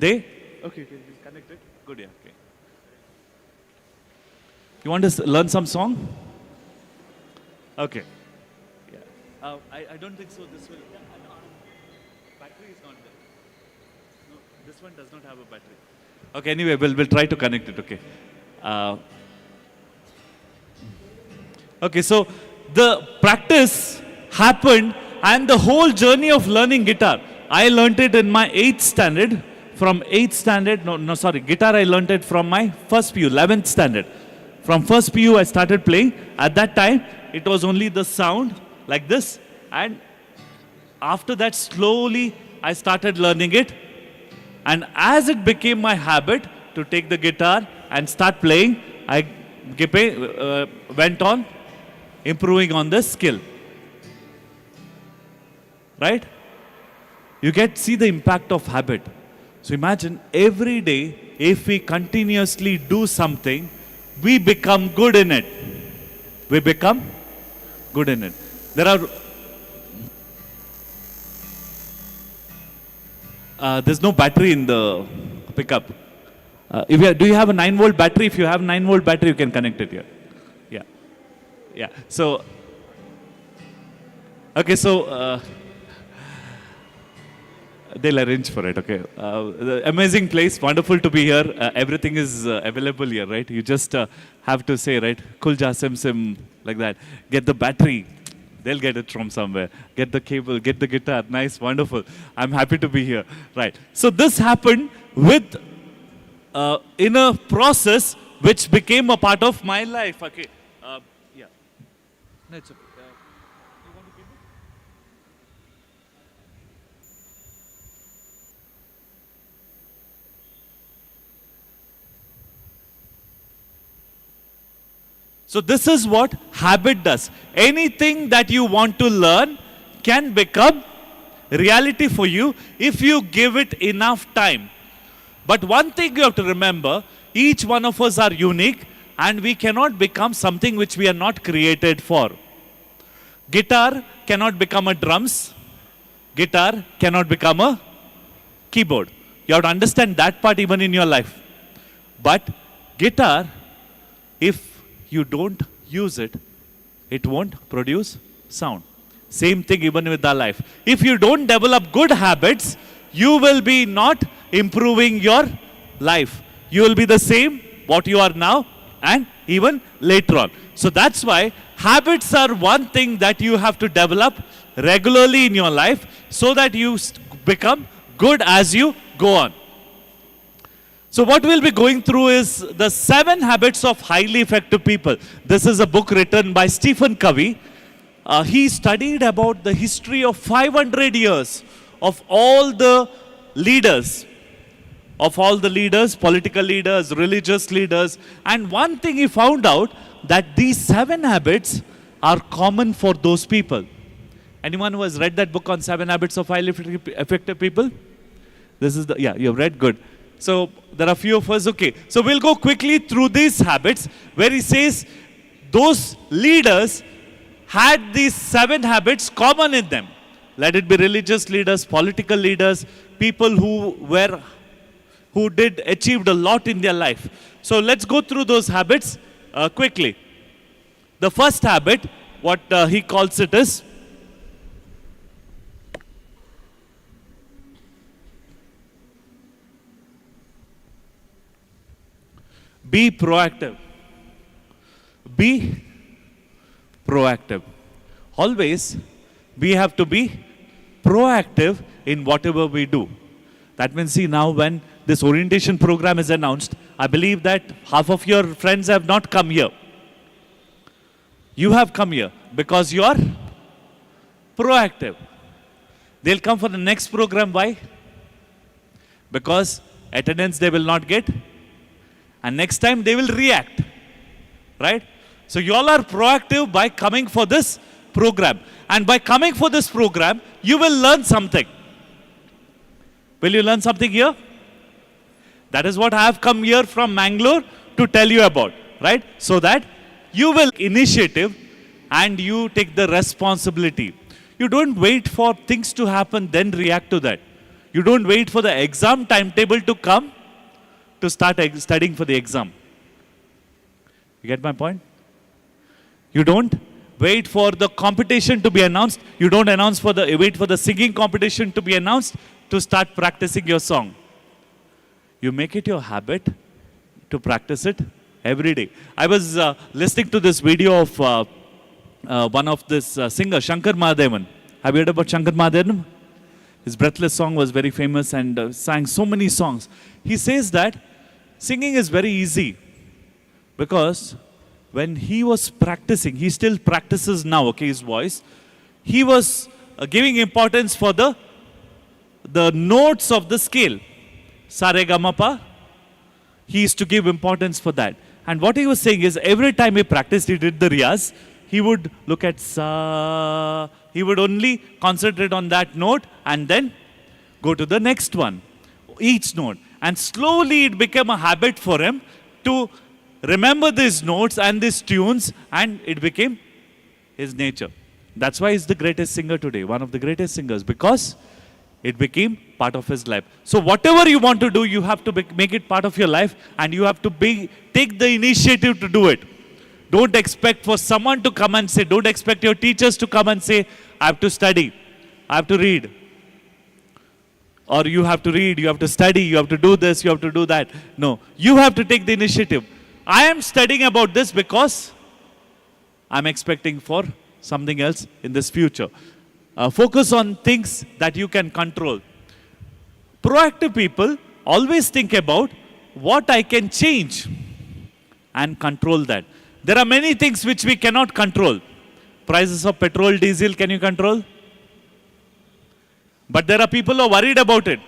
they... Okay, connected? Good, yeah, okay. You want to learn some song? Okay. Yeah. I don't think so. This will... Battery is not there. No, this one does not have a battery. Okay, anyway, we'll try to connect it, okay. Okay, so the practice happened and the whole journey of learning guitar, I learned it in my 8th standard. From 8th standard, guitar I learned it from my first PU, 11th standard. From first PU I started playing. At that time, it was only the sound like this. And after that, slowly I started learning it. And as it became my habit to take the guitar and start playing, I went on improving on the skill. Right? You see the impact of habit. So imagine every day, if we continuously do something, we become good in it. We become good in it. There's no battery in the pickup. Do you have a 9-volt battery? If you have a 9-volt battery, you can connect it here. Yeah. Yeah. So, okay, so they'll arrange for it, okay. The amazing place, wonderful to be here. Everything is available here, right? You just have to say, right, Kulja Sim Sim, like that. Get the battery. They'll get it from somewhere. Get the cable, get the guitar. Nice, wonderful. I'm happy to be here. Right. So this happened with, in a process which became a part of my life. Okay. Yeah. No, it's okay. You want to give me? So this is what habit does. Anything that you want to learn can become reality for you if you give it enough time. But one thing you have to remember, each one of us are unique and we cannot become something which we are not created for. Guitar cannot become a drums. Guitar cannot become a keyboard. You have to understand that part even in your life. But guitar, if you don't use it, it won't produce sound. Same thing even with our life. If you don't develop good habits, you will be not improving your life. You will be the same what you are now and even later on. So that's why habits are one thing that you have to develop regularly in your life so that you become good as you go on. So what we'll be going through is the 7 habits of highly effective people. This is a book written by Stephen Covey. He studied about the history of 500 years of all the leaders, political leaders, religious leaders. And one thing he found out, that these 7 habits are common for those people. Anyone who has read that book on 7 habits of highly effective people? This is the, yeah, you've read, good. So there are few of us, okay. So we'll go quickly through these habits where he says those leaders had these 7 habits common in them. Let it be religious leaders, political leaders, people who achieved a lot in their life. So let's go through those habits quickly. The first habit, what he calls it is, be proactive. Be proactive. Always we have to be proactive in whatever we do. That means, see, now when this orientation program is announced, I believe that half of your friends have not come here. You have come here because you are proactive. They'll come for the next program. Why? Because attendance they will not get, and next time they will react. Right? So you all are proactive by coming for this program. And by coming for this program, you will learn something. Will you learn something here? That is what I have come here from Mangalore to tell you about. Right? So that you will initiative and you take the responsibility. You don't wait for things to happen, then react to that. You don't wait for the exam timetable to come to start studying for the exam. You get my point? You don't wait for the competition to be announced. You don't wait for the singing competition to be announced to start practicing your song. You make it your habit to practice it every day. I was listening to this video of one of this singer, Shankar Mahadevan. Have you heard about Shankar Mahadevan? His Breathless song was very famous and sang so many songs. He says that singing is very easy because when he was practicing, he still practices now, okay, his voice. He was giving importance for the notes of the scale. Sa re ga ma pa. He used to give importance for that. And what he was saying is every time he practiced, he did the riyaz, he would look at sa, he would only concentrate on that note and then go to the next one, each note. And slowly it became a habit for him to remember these notes and these tunes, and it became his nature. That's why he's the greatest singer today, one of the greatest singers, because it became part of his life. So whatever you want to do, you have to make it part of your life, and you have to take the initiative to do it. Don't expect for someone to come and say, don't expect your teachers to come and say, I have to study, I have to read. Or you have to read, you have to study, you have to do this, you have to do that. No, you have to take the initiative. I am studying about this because I'm expecting for something else in this future. Focus on things that you can control. Proactive people always think about what I can change and control that. There are many things which we cannot control. Prices of petrol, diesel, can you control? But there are people who are worried about it.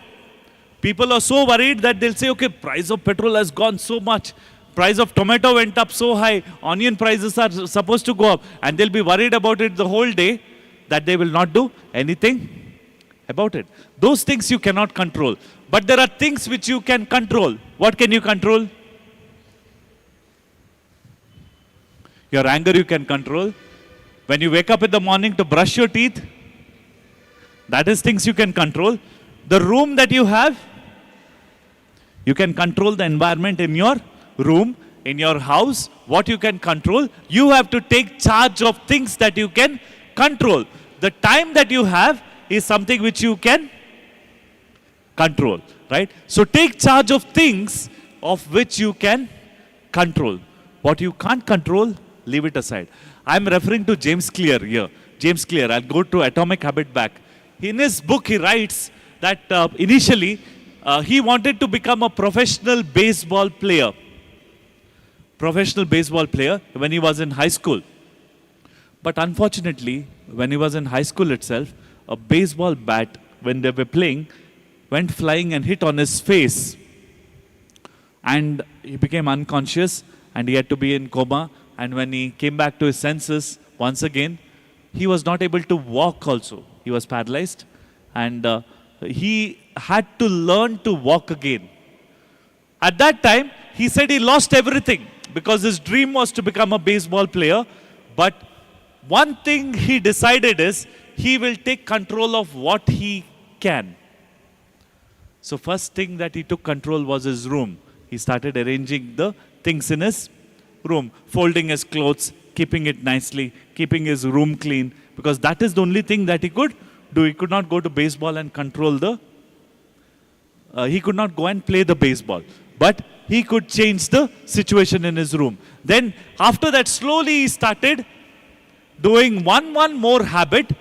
People are so worried that they'll say, okay, price of petrol has gone so much. Price of tomato went up so high. Onion prices are supposed to go up. And they'll be worried about it the whole day that they will not do anything about it. Those things you cannot control. But there are things which you can control. What can you control? Your anger you can control. When you wake up in the morning to brush your teeth, that is things you can control. The room that you have, you can control the environment in your room, in your house, what you can control. You have to take charge of things that you can control. The time that you have is something which you can control, right? So take charge of things of which you can control. What you can't control, leave it aside. I'm referring to James Clear here. James Clear, I'll go to Atomic Habit back. In his book, he writes that initially he wanted to become a professional baseball player. Professional baseball player when he was in high school. But unfortunately, when he was in high school itself, a baseball bat, when they were playing, went flying and hit on his face. And he became unconscious and he had to be in coma. And when he came back to his senses, once again, he was not able to walk also. He was paralyzed and he had to learn to walk again. At that time, he said he lost everything because his dream was to become a baseball player. But one thing he decided is he will take control of what he can. So first thing that he took control was his room. He started arranging the things in his room, folding his clothes, keeping it nicely, keeping his room clean, because that is the only thing that he could do. He could not go to baseball and control he could not go and play the baseball, but he could change the situation in his room. Then after that, slowly he started doing one more habit.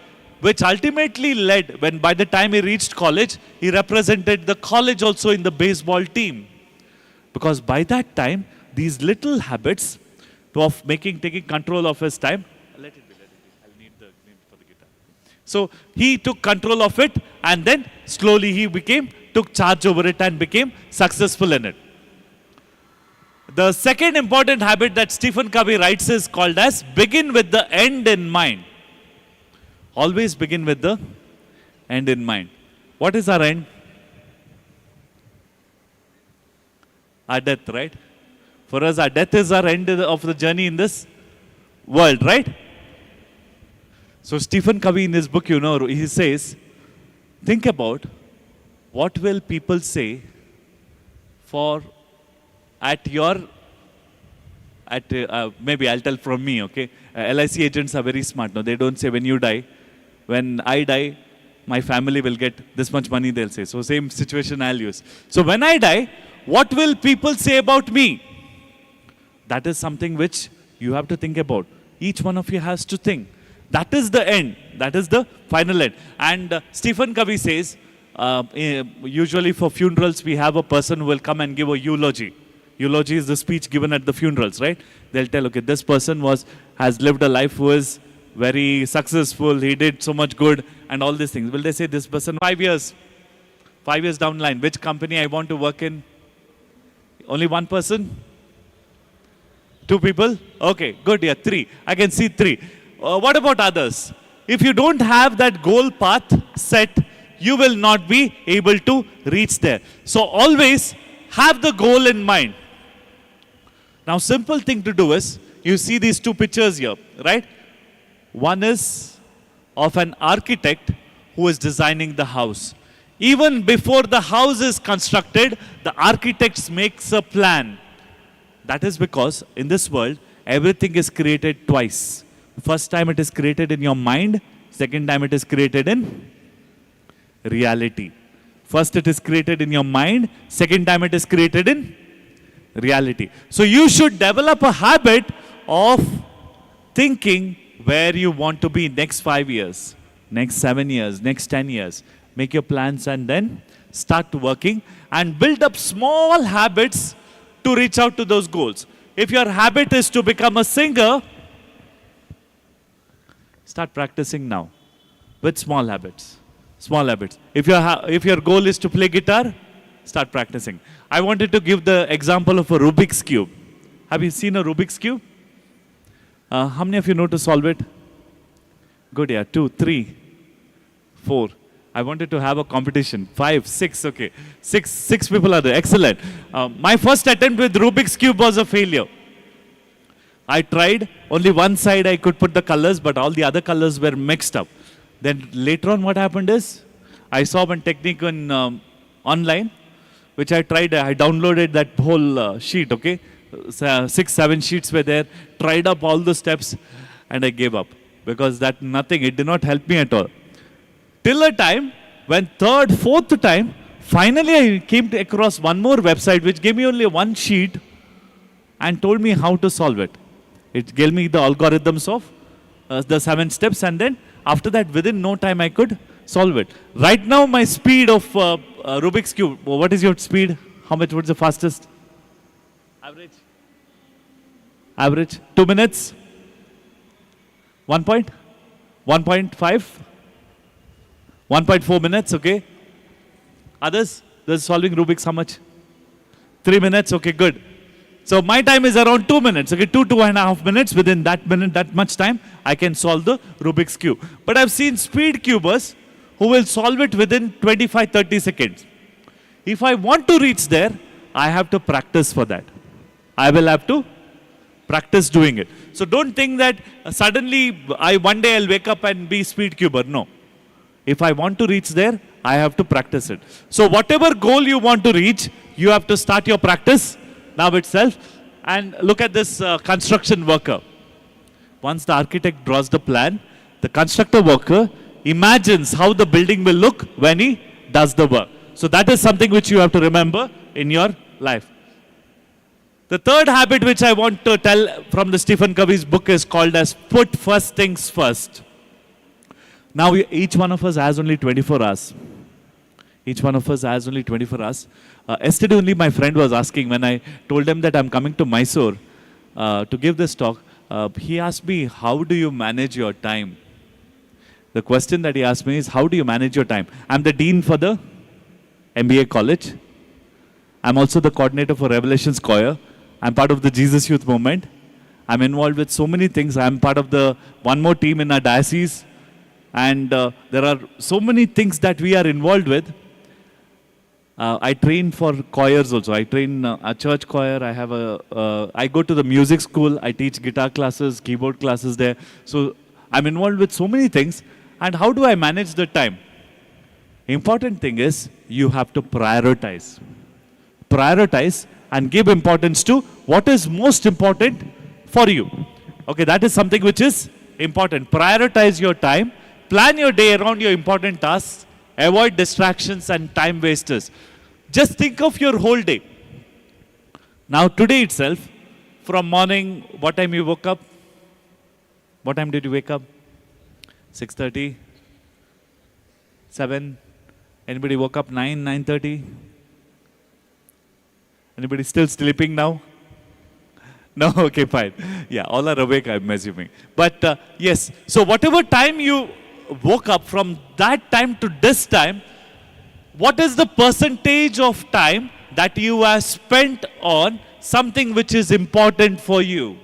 which ultimately led, when by the time he reached college, he represented the college also in the baseball team. Because by that time, these little habits of taking control of his time, let it be, I'll need for the guitar. So he took control of it, and then slowly he took charge over it and became successful in it. The second important habit that Stephen Covey writes is called as begin with the end in mind. Always begin with the end in mind. What is our end? Our death, right? For us, our death is our end of the journey in this world, right? So Stephen Covey in his book, he says, think about what will people say maybe I'll tell from me, okay? LIC agents are very smart. No, they don't say when you die. When I die, my family will get this much money, they'll say. So same situation I'll use. So when I die, what will people say about me? That is something which you have to think about. Each one of you has to think. That is the end. That is the final end. And Stephen Covey says, usually for funerals, we have a person who will come and give a eulogy. Eulogy is the speech given at the funerals, right? They'll tell, okay, this person has lived a life who is very successful, he did so much good, and all these things. Will they say this person, 5 years down the line, which company I want to work in? Only one person? 2 people? Okay, good, yeah, 3. I can see 3. What about others? If you don't have that goal path set, you will not be able to reach there. So always have the goal in mind. Now, simple thing to do is, you see these 2 pictures here, right? One is of an architect who is designing the house. Even before the house is constructed, the architect makes a plan. That is because in this world, everything is created twice. First time it is created in your mind, second time it is created in reality. First it is created in your mind, second time it is created in reality. So you should develop a habit of thinking where you want to be next 5 years, next 7 years, next 10 years. Make your plans and then start working and build up small habits to reach out to those goals. If your habit is to become a singer, start practicing now with small habits. Small habits. If your goal is to play guitar, start practicing. I wanted to give the example of a Rubik's Cube. Have you seen a Rubik's Cube? How many of you know to solve it? Good, yeah. 2, 3, 4. I wanted to have a competition. 5, 6, okay. 6 people are there. Excellent. My first attempt with Rubik's Cube was a failure. I tried. Only one side I could put the colors, but all the other colors were mixed up. Then later on what happened is, I saw one technique online, which I tried. I downloaded that whole sheet, okay? 6, 7 sheets were there, tried up all the steps, and I gave up. Because it did not help me at all. Till a time, when 3rd, 4th time, finally I came across one more website which gave me only one sheet and told me how to solve it. It gave me the algorithms of the 7 steps, and then after that, within no time, I could solve it. Right now, my speed of Rubik's Cube, what is your speed? What's the fastest? Average? Average? 2 minutes? 1 point? 1.5? 1.4 minutes, okay. Others? Those solving Rubik's, how much? 3 minutes, okay, good. So my time is around 2 minutes, okay, 2.5 minutes. Within that much time, I can solve the Rubik's Cube. But I've seen speed cubers who will solve it within 25, 30 seconds. If I want to reach there, I have to practice for that. I will have to practice doing it. So don't think that suddenly one day I'll wake up and be speed cuber. No. If I want to reach there, I have to practice it. So whatever goal you want to reach, you have to start your practice now itself. And look at this construction worker. Once the architect draws the plan, the constructor worker imagines how the building will look when he does the work. So that is something which you have to remember in your life. The third habit which I want to tell from the Stephen Covey's book is called as put first things first. Now, each one of us has only 24 hours. Each one of us has only 24 hours. Yesterday only my friend was asking when I told him that I'm coming to Mysore to give this talk. He asked me, how do you manage your time? The question that he asked me is, how do you manage your time? I'm the dean for the MBA college. I'm also the coordinator for Revelations Choir. I'm part of the Jesus Youth Movement. I'm involved with so many things. I'm part of the one more team in our diocese. And there are so many things that we are involved with. I train for choirs also. I train a church choir. I go to the music school. I teach guitar classes, keyboard classes there. So I'm involved with so many things. And how do I manage the time? Important thing is you have to prioritize. Prioritize and give importance to what is most important for you. Okay, that is something which is important. Prioritize your time. Plan your day around your important tasks. Avoid distractions and time wasters. Just think of your whole day. Now today itself, from morning, what time you woke up? What time did you wake up? 6:30? 7? Anybody woke up 9, 9:30? Anybody still sleeping now? No? Okay, fine. Yeah, all are awake, I'm assuming. But yes, so whatever time you woke up, from that time to this time, what is the percentage of time that you have spent on something which is important for you?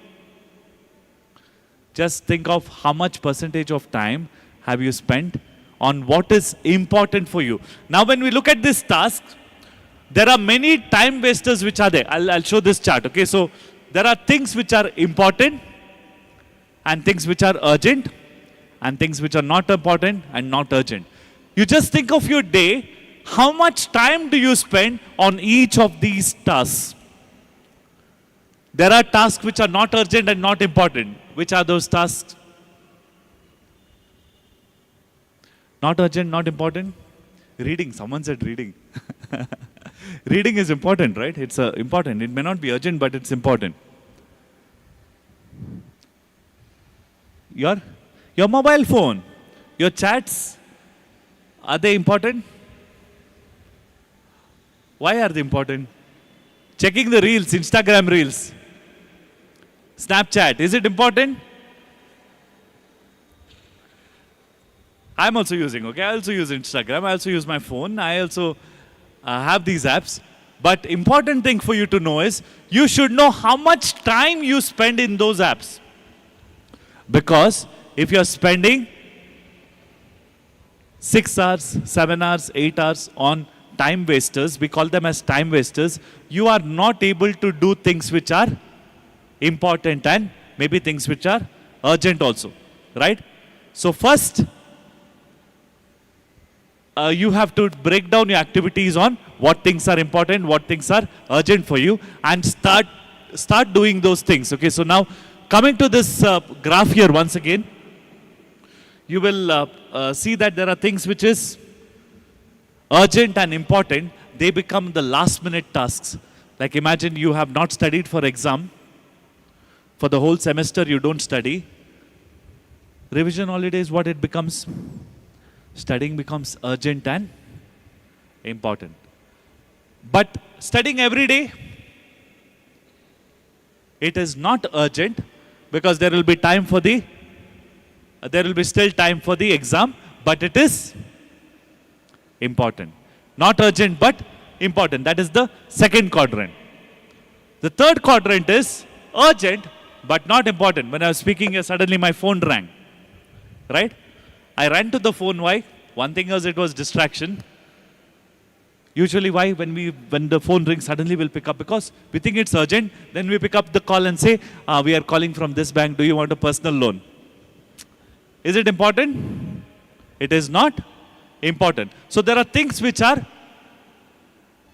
Just think of how much percentage of time have you spent on what is important for you. Now when we look at this task, there are many time wasters which are there. I'll show this chart, okay? So there are things which are important and things which are urgent and things which are not important and not urgent. You just think of your day, how much time do you spend on each of these tasks? There are tasks which are not urgent and not important. Which are those tasks? Not urgent, not important? Reading, someone said reading. Reading is important, right? It's important. It may not be urgent, but it's important. Your mobile phone, your chats, are they important? Why are they important? Checking the reels, Instagram reels, Snapchat, is it important? I'm also using, okay? I also use Instagram. I also use my phone. I also have these apps. But important thing for you to know is, you should know how much time you spend in those apps. Because if you're spending 6 hours, 7 hours, 8 hours on time wasters, we call them as time wasters, you are not able to do things which are important and maybe things which are urgent also, right? So first, you have to break down your activities on what things are important, what things are urgent for you, and start doing those things. Okay, so now coming to this graph here once again, you will see that there are things which is urgent and important. They become the last minute tasks. Like imagine you have not studied for exam. For the whole semester you don't study. Revision holidays, what it becomes? Studying becomes urgent and important. But studying every day, it is not urgent, because there will be time for the, there will be still time for the exam, but it is important. Not urgent, but important. That is the second quadrant. The third quadrant is urgent, but not important. When I was speaking here, suddenly my phone rang, right? I ran to the phone. Why? One thing was it was distraction. Usually why? When the phone rings, suddenly we'll pick up because we think it's urgent. Then we pick up the call and say, we are calling from this bank. Do you want a personal loan? Is it important? It is not important. So there are things which are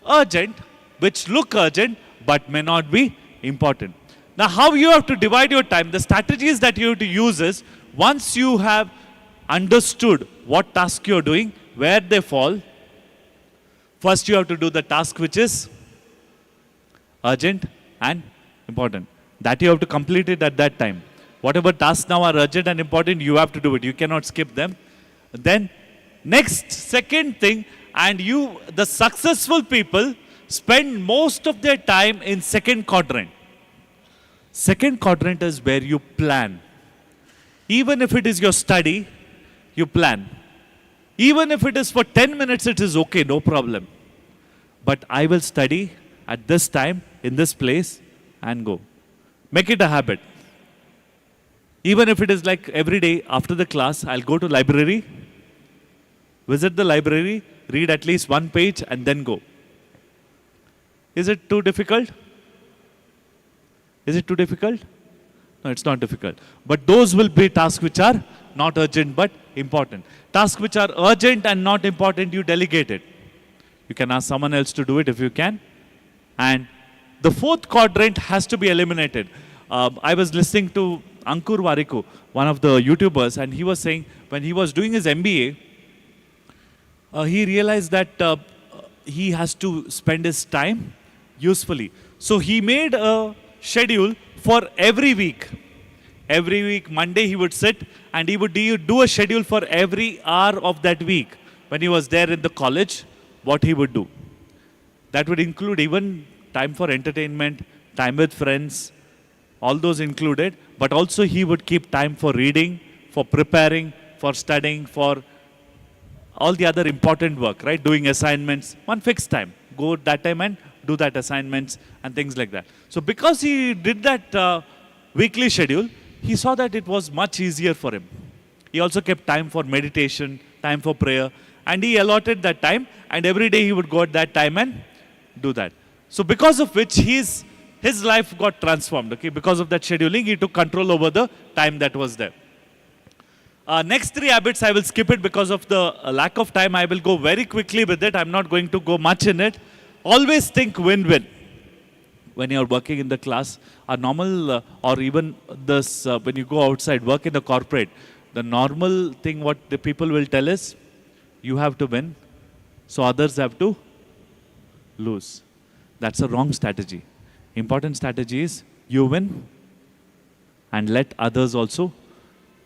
urgent, which look urgent, but may not be important. Now how you have to divide your time, the strategies that you have to use is, once you have understood what task you're doing, where they fall, first you have to do the task which is urgent and important. That you have to complete it at that time. Whatever tasks now are urgent and important, you have to do it. You cannot skip them. Then next, second thing, and the successful people spend most of their time in second quadrant. Second quadrant is where you plan. Even if it is your study, you plan. Even if it is for 10 minutes, it is okay, no problem. But I will study at this time, in this place, and go. Make it a habit. Even if it is like every day after the class, I'll go to library, visit the library, read at least one page, and then go. Is it too difficult? Is it too difficult? No, it's not difficult. But those will be tasks which are not urgent but important. Tasks which are urgent and not important, you delegate it. You can ask someone else to do it if you can. And the fourth quadrant has to be eliminated. I was listening to Ankur Wariku, one of the YouTubers, and he was saying when he was doing his MBA, he realized that he has to spend his time usefully. So he made a schedule for every week. Every week, Monday, he would sit and he would do a schedule for every hour of that week. When he was there in the college, what he would do. That would include even time for entertainment, time with friends, all those included. But also he would keep time for reading, for preparing, for studying, for all the other important work, right? Doing assignments, one fixed time. Go at that time and do that assignments and things like that. So because he did that weekly schedule, he saw that it was much easier for him. He also kept time for meditation, time for prayer, and he allotted that time, and every day he would go at that time and do that. So because of which his life got transformed, okay? Because of that scheduling, he took control over the time that was there. Next three habits, I will skip it because of the lack of time. I will go very quickly with it. I'm not going to go much in it. Always think win-win. When you're working in the class, a normal, or even this, when you go outside, work in the corporate, the normal thing what the people will tell is, you have to win, so others have to lose. That's a wrong strategy. Important strategy is, you win, and let others also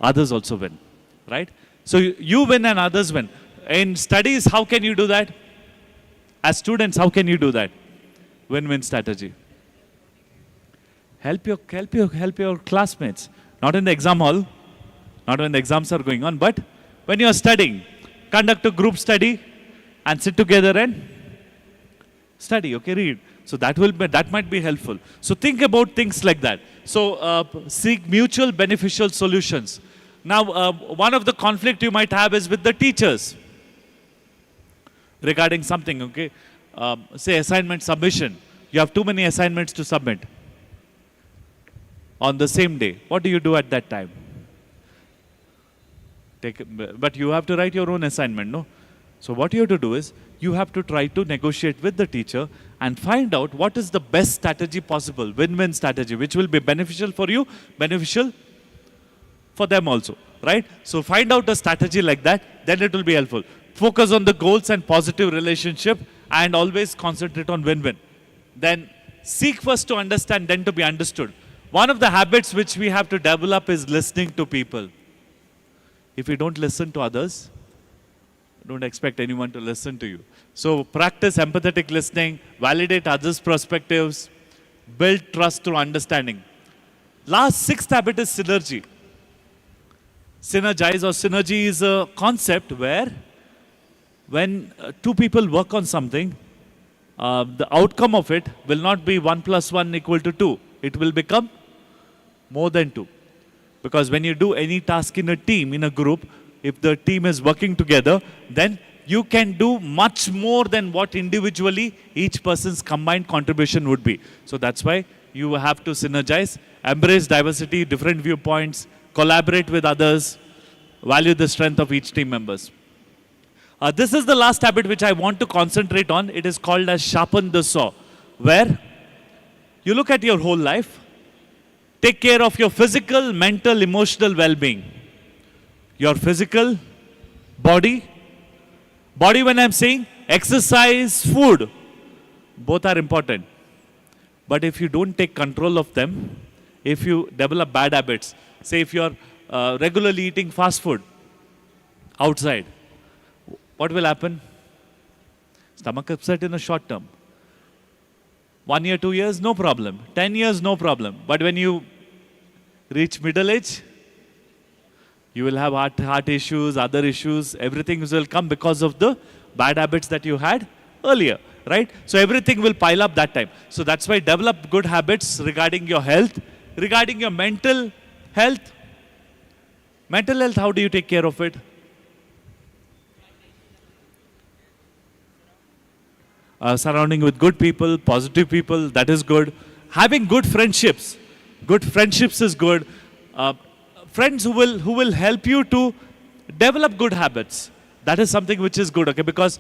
win, right? So you win and others win. In studies, how can you do that? As students, how can you do that? Win-win strategy. Help your classmates. Not in the exam hall, not when the exams are going on, but when you are studying, conduct a group study and sit together and study, okay, read. So that might be helpful. So think about things like that. So seek mutual beneficial solutions. Now, one of the conflict you might have is with the teachers regarding something, okay? Say assignment submission. You have too many assignments to submit on the same day. What do you do at that time? But you have to write your own assignment, no? So what you have to do is, you have to try to negotiate with the teacher and find out what is the best strategy possible, win-win strategy, which will be beneficial for you, beneficial for them also, right? So find out a strategy like that, then it will be helpful. Focus on the goals and positive relationship and always concentrate on win-win. Then seek first to understand, then to be understood. One of the habits which we have to develop is listening to people. If you don't listen to others, don't expect anyone to listen to you. So practice empathetic listening, validate others' perspectives, build trust through understanding. Sixth habit is synergy. Synergize or synergy is a concept where when two people work on something, the outcome of it will not be 1 + 1 = 2. It will become more than 2. Because when you do any task in a team, in a group, if the team is working together, then you can do much more than what individually each person's combined contribution would be. So that's why you have to synergize, embrace diversity, different viewpoints, collaborate with others, value the strength of each team members. This is the last habit which I want to concentrate on. It is called as sharpen the saw, where you look at your whole life, take care of your physical, mental, emotional well-being. Your physical, body when I'm saying exercise, food, both are important. But if you don't take control of them, if you develop bad habits, say if you're regularly eating fast food, outside, what will happen? Stomach upset in a short term. 1 year, 2 years, no problem. 10 years, no problem. But when you reach middle age, you will have heart issues, other issues, everything will come because of the bad habits that you had earlier, right? So everything will pile up that time. So that's why develop good habits regarding your health, regarding your mental health. Mental health, how do you take care of it? Surrounding with good people, positive people, that is good. Having good friendships is good. Friends who will help you to develop good habits. That is something which is good, okay? Because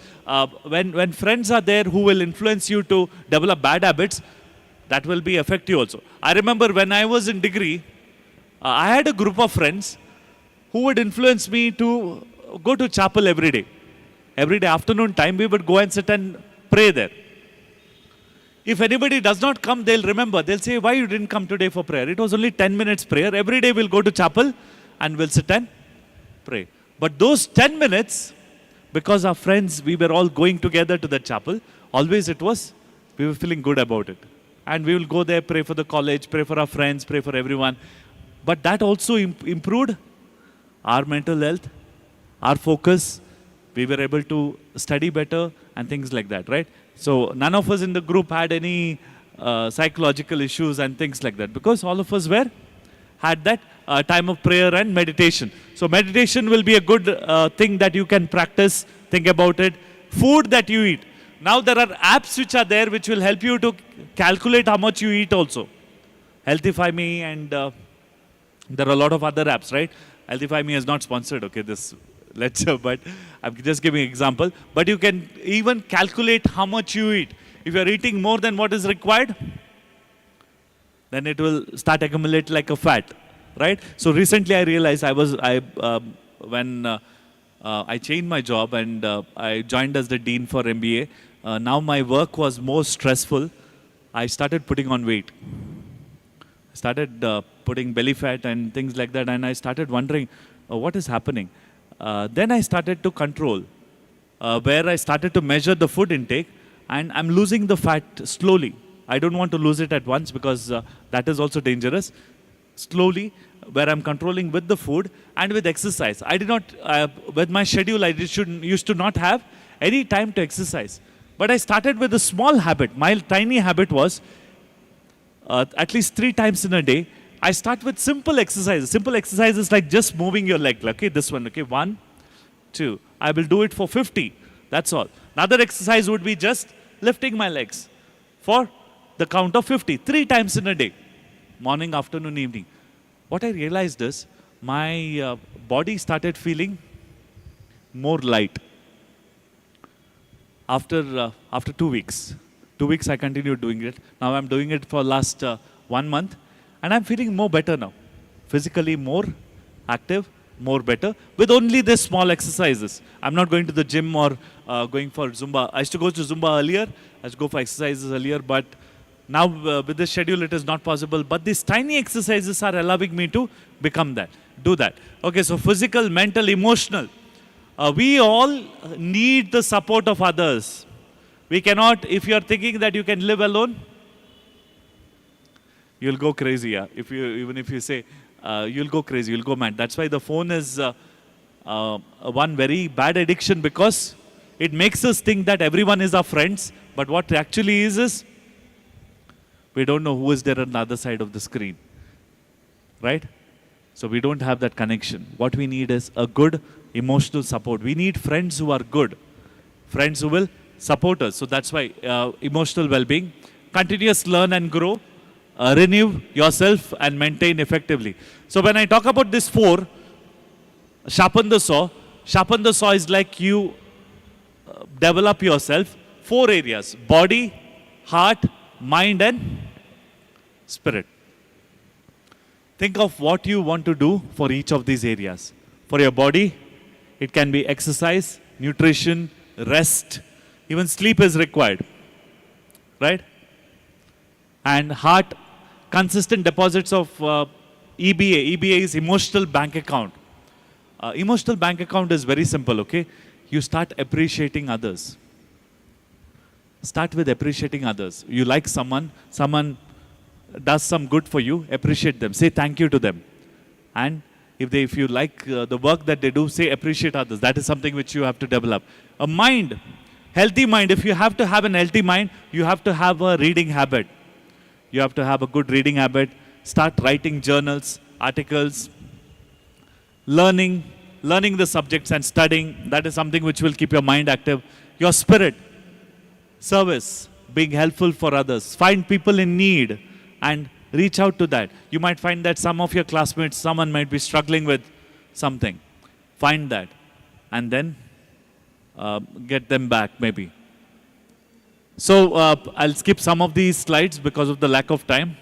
when friends are there who will influence you to develop bad habits, that will be effective also. I remember when I was in degree, I had a group of friends who would influence me to go to chapel every day. Every day afternoon time, we would go and sit and pray there. If anybody does not come, they'll remember. They'll say, why you didn't come today for prayer? It was only 10 minutes prayer. Every day we'll go to chapel and we'll sit and pray. But those 10 minutes, because our friends, we were all going together to the chapel, always we were feeling good about it. And we will go there, pray for the college, pray for our friends, pray for everyone. But that also improved our mental health, our focus. We were able to study better and things like that, right? So none of us in the group had any psychological issues and things like that, because all of us had that time of prayer and meditation. So meditation will be a good thing that you can practice. Think about it. Food that you eat. Now there are apps which are there which will help you to calculate how much you eat also. Healthify Me, and there are a lot of other apps, right? Healthify Me is not sponsored, okay, this lecture, but I'm just giving an example. But you can even calculate how much you eat. If you're eating more than what is required, then it will start accumulate like a fat, right? So recently I realized when I changed my job and I joined as the dean for MBA, now my work was more stressful. I started putting on weight. I started putting belly fat and things like that, and I started wondering what is happening. Then I started to control, where I started to measure the food intake, and I'm losing the fat slowly. I don't want to lose it at once because that is also dangerous. Slowly, where I'm controlling with the food and with exercise. I did not, with my schedule, I used to not have any time to exercise. But I started with a small habit. My tiny habit was at least 3 times in a day, I start with simple exercises. Simple exercises like just moving your leg. Okay, this one, okay, 1, 2. I will do it for 50. That's all. Another exercise would be just lifting my legs for the count of 50. 3 times in a day. Morning, afternoon, evening. What I realized is my body started feeling more light. After 2 weeks. 2 weeks I continued doing it. Now I'm doing it for last 1 month. And I'm feeling more better now. Physically more active, more better, with only these small exercises. I'm not going to the gym or going for Zumba. I used to go to Zumba earlier. I used to go for exercises earlier, but now with this schedule it is not possible. But these tiny exercises are allowing me to become that, do that. Okay, so physical, mental, emotional. We all need the support of others. We cannot, if you are thinking that you can live alone, you'll go crazy. Yeah? Even if you say, you'll go crazy, you'll go mad. That's why the phone is one very bad addiction, because it makes us think that everyone is our friends. But what actually is we don't know who is there on the other side of the screen. Right? So we don't have that connection. What we need is a good emotional support. We need friends who are good. Friends who will support us. So that's why emotional well-being, continuous learn and grow, renew yourself and maintain effectively. So when I talk about this 4, sharpen the saw is like you develop yourself 4 areas: body, heart, mind and spirit. Think of what you want to do for each of these areas. For your body, it can be exercise, nutrition, rest, even sleep is required, right? And heart, consistent deposits of EBA. EBA is emotional bank account. Emotional bank account is very simple, okay? You start appreciating others. Start with appreciating others. You like someone does some good for you, appreciate them. Say thank you to them. And if you like the work that they do, say appreciate others. That is something which you have to develop. A mind, healthy mind. If you have to have an healthy mind, you have to have a reading habit. You have to have a good reading habit. Start writing journals, articles, learning the subjects and studying. That is something which will keep your mind active. Your spirit, service, being helpful for others. Find people in need and reach out to that. You might find that some of your classmates, someone might be struggling with something. Find that and then get them back maybe. So I'll skip some of these slides because of the lack of time.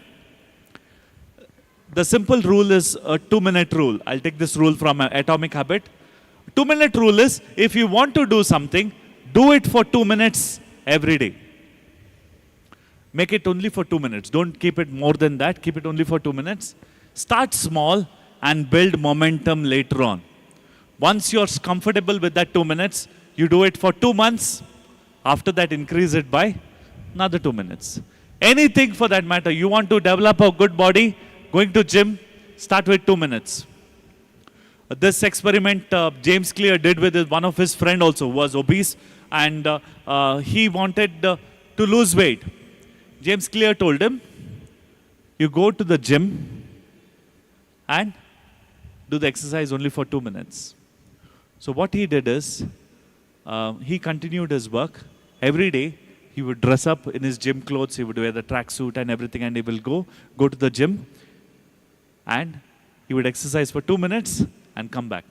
The simple rule is a 2-minute rule. I'll take this rule from Atomic Habit. 2-minute rule is, if you want to do something, do it for 2 minutes every day. Make it only for 2 minutes. Don't keep it more than that. Keep it only for 2 minutes. Start small and build momentum later on. Once you're comfortable with that 2 minutes, you do it for 2 months. After that, increase it by another 2 minutes. Anything for that matter. You want to develop a good body, going to gym, start with 2 minutes. This experiment James Clear did with one of his friend also, who was obese, and he wanted to lose weight. James Clear told him, you go to the gym and do the exercise only for 2 minutes. So what he did is, he continued his work. Every day, he would dress up in his gym clothes, he would wear the tracksuit and everything, and he will go to the gym, and he would exercise for 2 minutes and come back.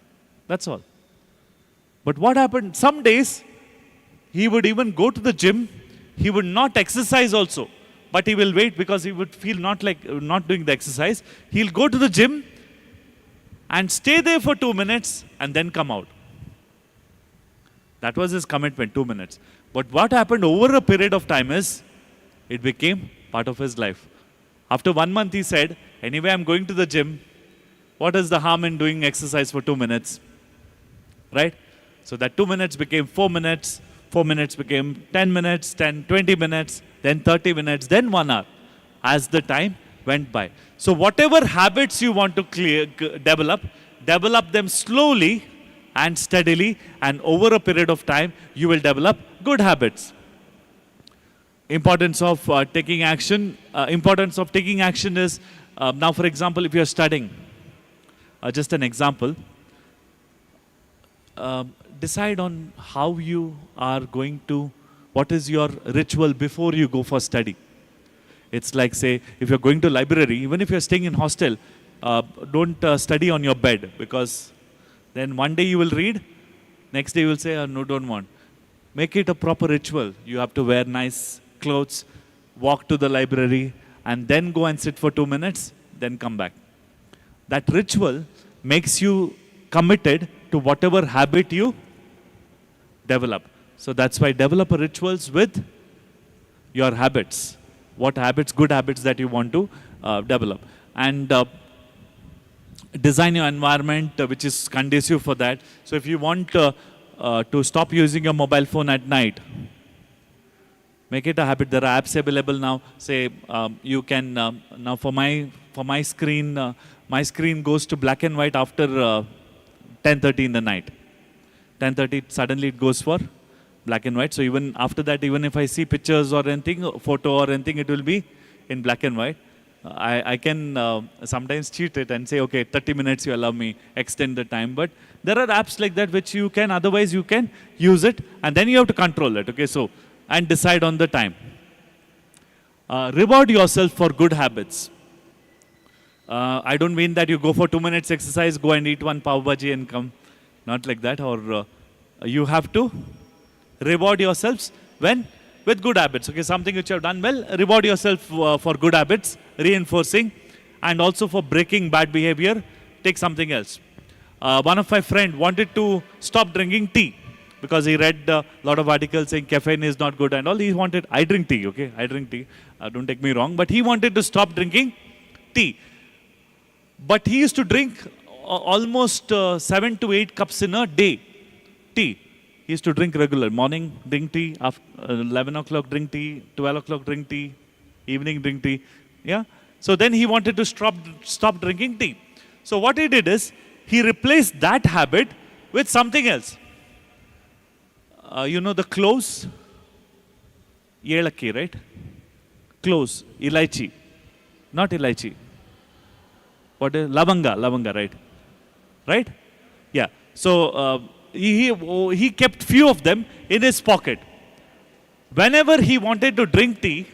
That's all. But what happened? Some days, he would even go to the gym, he would not exercise also, but he will wait because he would feel not doing the exercise. He'll go to the gym and stay there for 2 minutes and then come out. That was his commitment, 2 minutes. But what happened over a period of time is, it became part of his life. After 1 month, he said, anyway, I'm going to the gym. What is the harm in doing exercise for 2 minutes? Right? So that 2 minutes became 4 minutes. 4 minutes became 10 minutes, 10, 20 minutes, then 30 minutes, then 1 hour, as the time went by. So whatever habits you want to develop them slowly and steadily, and over a period of time, you will develop good habits. Importance of taking action. Importance of taking action is, now for example, if you're studying, just an example, decide on how you are going to, what is your ritual before you go for study. It's like, say, if you're going to library, even if you're staying in hostel, don't study on your bed, because then one day you will read, next day you will say, oh, no, don't want. Make it a proper ritual. You have to wear nice clothes, walk to the library, and then go and sit for 2 minutes, then come back. That ritual makes you committed to whatever habit you develop. So that's why develop rituals with your habits. What habits, good habits that you want to develop. And design your environment which is conducive for that. So if you want to stop using your mobile phone at night, make it a habit. There are apps available now. Say you can, now for my screen goes to black and white after 10:30 in the night. 10:30 suddenly it goes for black and white. So even after that, even if I see pictures or anything, photo or anything, it will be in black and white. I can sometimes cheat it and say, okay, 30 minutes you allow me, extend the time. But there are apps like that which you can, otherwise you can use it, and then you have to control it. Okay, so, and decide on the time. Reward yourself for good habits. I don't mean that you go for 2 minutes exercise, go and eat one pav bhaji and come. Not like that. Or you have to reward yourselves with good habits. Okay, something which you have done well, reward yourself for good habits, reinforcing, and also for breaking bad behavior, take something else. One of my friends wanted to stop drinking tea because he read a lot of articles saying caffeine is not good and all. He wanted, I drink tea, okay, I drink tea, don't take me wrong, but he wanted to stop drinking tea. But he used to drink almost 7 to 8 cups in a day. Tea. He used to drink regular. Morning, drink tea. After 11 o'clock, drink tea. 12 o'clock, drink tea. Evening, drink tea. Yeah. So then he wanted to stop drinking tea. So what he did is, he replaced that habit with something else. You know the cloves? Yelakki, right? Cloves. Ilaichi. Not ilaichi. What is lavanga, right? Right? Yeah. So he kept few of them in his pocket. Whenever he wanted to drink tea,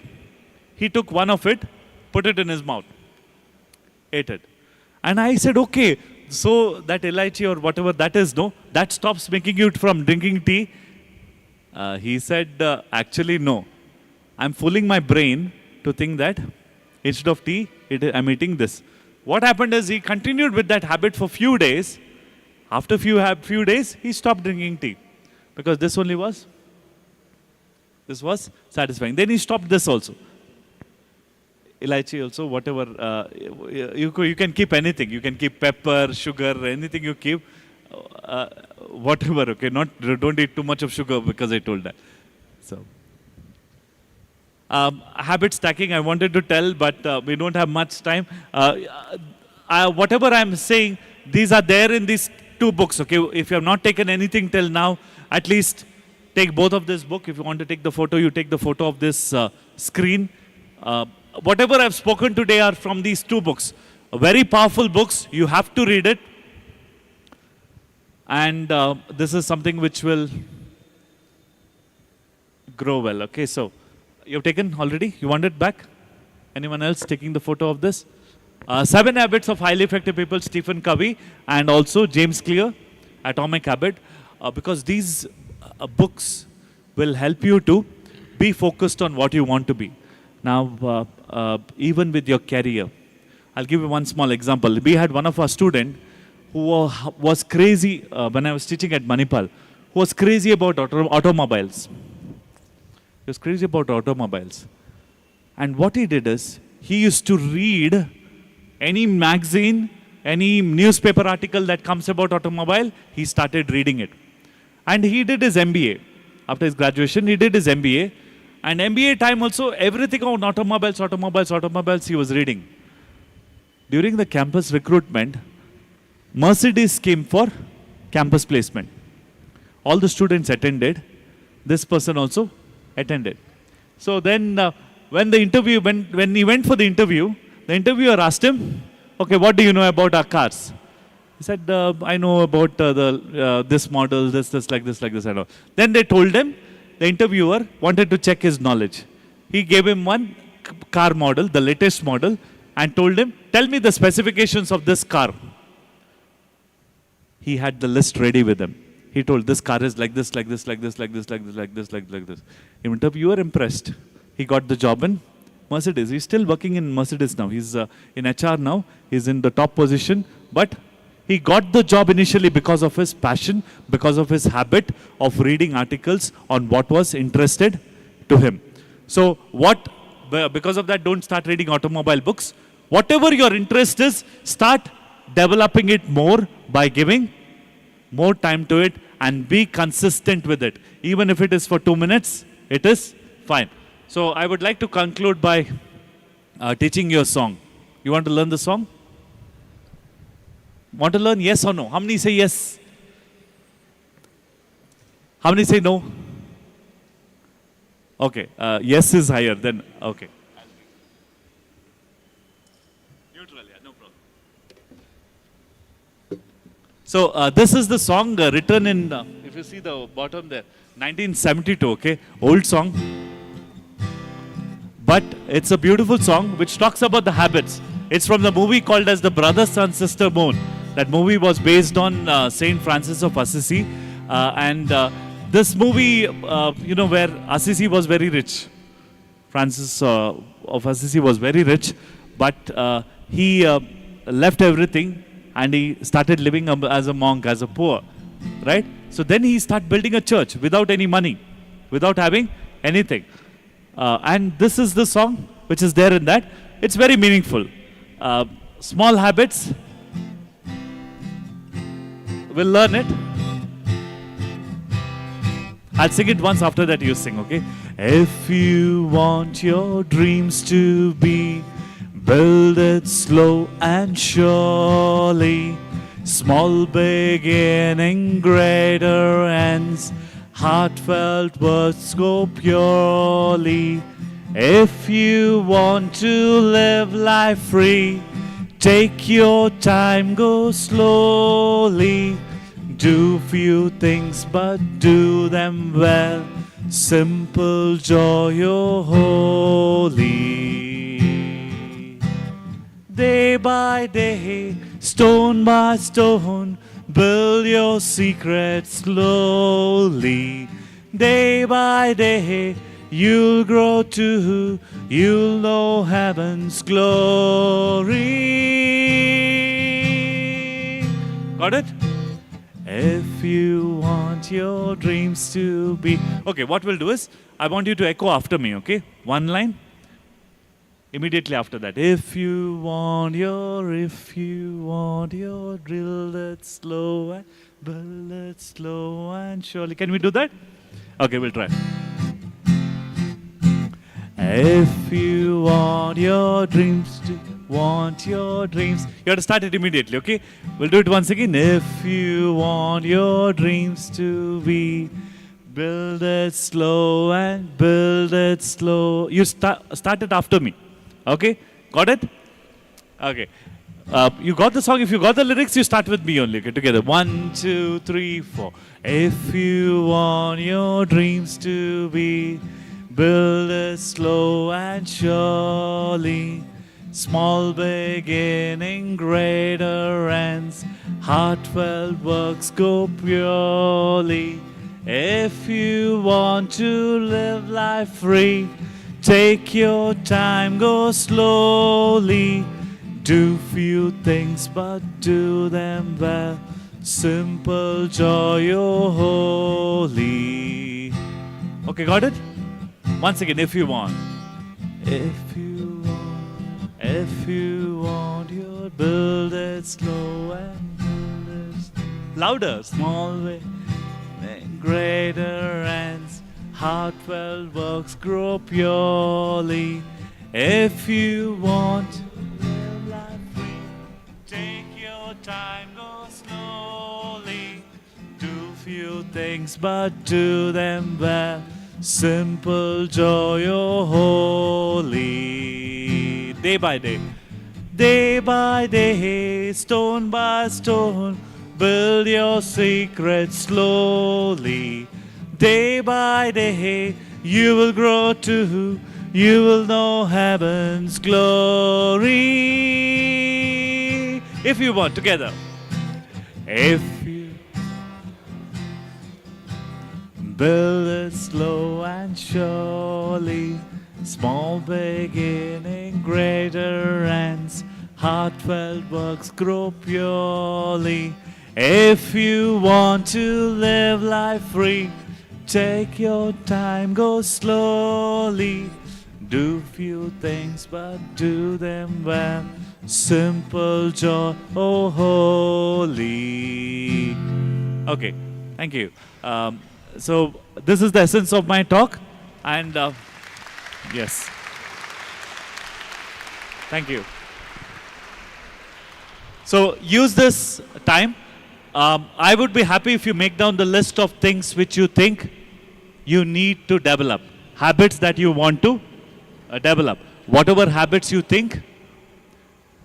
he took one of it, put it in his mouth, ate it. And I said, okay, so that ilaichi or whatever that is, no, that stops making you from drinking tea. He said, actually, no. I'm fooling my brain to think that instead of tea, I'm eating this. What happened is he continued with that habit for few days. After few days, he stopped drinking tea. Because this was satisfying. Then he stopped this also. Ilaichi also, whatever. You can keep anything. You can keep pepper, sugar, anything you keep. Whatever, okay. Don't eat too much of sugar because I told that. So, habit stacking I wanted to tell, but we don't have much time. Whatever I'm saying, these are there in these 2 books, okay. If you have not taken anything till now, at least take both of this book. If you want to take the photo, you take the photo of this screen. Whatever I've spoken today are from these 2 books. Very powerful books. You have to read it. And this is something which will grow well. Okay, so you've taken already? You want it back? Anyone else taking the photo of this? 7 Habits of Highly Effective People, Stephen Covey, and also James Clear, Atomic Habit. Because these books will help you to be focused on what you want to be. Now, even with your career, I'll give you one small example. We had one of our students who was crazy when I was teaching at Manipal, who was crazy about automobiles. He was crazy about automobiles. And what he did is, he used to read any magazine, any newspaper article that comes about automobile, he started reading it. And he did his MBA. After his graduation, he did his MBA. And MBA time also, everything on automobiles, he was reading. During the campus recruitment, Mercedes came for campus placement. All the students attended. This person also attended. So then, when he went for the interview, the interviewer asked him, okay, what do you know about our cars? He said, I know about this model, this, like this, and all. Then they told him, the interviewer wanted to check his knowledge. He gave him one car model, the latest model, and told him, tell me the specifications of this car. He had the list ready with him. He told, this car is like this, like this, like this, like this, like this, like this, like this. Interviewer impressed. He got the job in Mercedes. He's still working in Mercedes now. He's in HR now. He's in the top position. But he got the job initially because of his passion, because of his habit of reading articles on what was interested to him. So because of that, don't start reading automobile books. Whatever your interest is, start developing it more by giving more time to it and be consistent with it. Even if it is for 2 minutes, it is fine. So I would like to conclude by teaching you a song. You want to learn the song? Want to learn yes or no? How many say yes? How many say no? Okay, yes is higher than, okay. Neutral, yeah, no problem. So this is the song written in, if you see the bottom there, 1972, okay, old song. But it's a beautiful song which talks about the habits. It's from the movie called as The Brother, Sun, Sister, Moon. That movie was based on Saint Francis of Assisi. This movie, where Assisi was very rich. Francis of Assisi was very rich, but he left everything and he started living as a monk, as a poor, right? So then he started building a church without any money, without having anything. And this is the song which is there in that. It's very meaningful. Small habits we'll learn it. I'll sing it once, after that you sing, okay? If you want your dreams to be, build it slow and surely. Small beginning, greater ends. Heartfelt words go purely. If you want to live life free, take your time, go slowly. Do few things but do them well. Simple joy, oh holy. Day by day, stone by stone, build your secrets slowly. Day by day, you'll grow too. You'll know heaven's glory. Got it? If you want your dreams to be... Okay, what we'll do is, I want you to echo after me, okay? One line. Immediately after that. If you want your drill it slow and build it slow and surely. Can we do that? Okay, we'll try. If you want your dreams to... You have to start it immediately, okay? We'll do it once again. If you want your dreams to be, build it slow and build it slow. You start it after me, okay? Got it? Okay. You got the song. If you got the lyrics, you start with me only, okay? Together. 1, 2, 3, 4. If you want your dreams to be, build it slow and surely. Small beginning, greater ends. Heartfelt works go purely. If you want to live life free, take your time, go slowly. Do few things but do them well. Simple joy, oh holy. Okay, got it? Once again, if you want. If you want your build it slow and build it louder, small way, greater ends, heartfelt works grow purely. If you want to live life free, take your time, go slowly. Do few things but do them well. Simple joy, oh holy. Day by day, stone by stone, build your secrets slowly. Day by day, you will grow too. You will know heaven's glory. If you want, together. If you build it slow and surely. Small beginning, greater ends. Heartfelt works grow purely. If you want to live life free, take your time, go slowly. Do few things but do them well. Simple joy, oh holy. Okay, thank you. So this is the essence of my talk, and yes. Thank you. So use this time. I would be happy if you make down the list of things which you think you need to develop. Habits that you want to develop. Whatever habits you think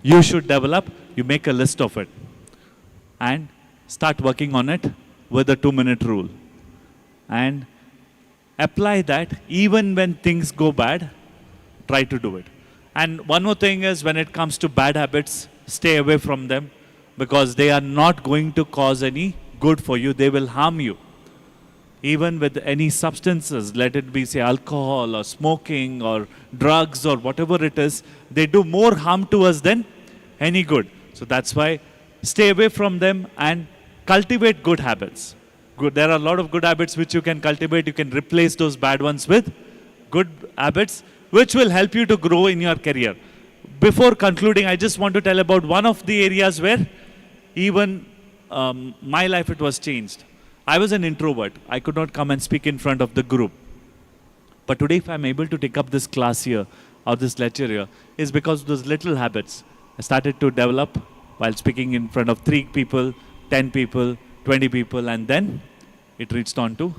you should develop, you make a list of it. And start working on it with the 2-minute rule. And apply that even when things go bad, try to do it. And one more thing is, when it comes to bad habits, stay away from them, because they are not going to cause any good for you. They will harm you. Even with any substances, let it be say alcohol or smoking or drugs or whatever it is, they do more harm to us than any good. So that's why stay away from them and cultivate good habits. There are a lot of good habits which you can cultivate. You can replace those bad ones with good habits, which will help you to grow in your career. Before concluding, I just want to tell about one of the areas where even my life, it was changed. I was an introvert. I could not come and speak in front of the group. But today, if I'm able to take up this class here or this lecture here, is because of those little habits I started to develop while speaking in front of 3 people, 10 people, 20 people, and then it reached on to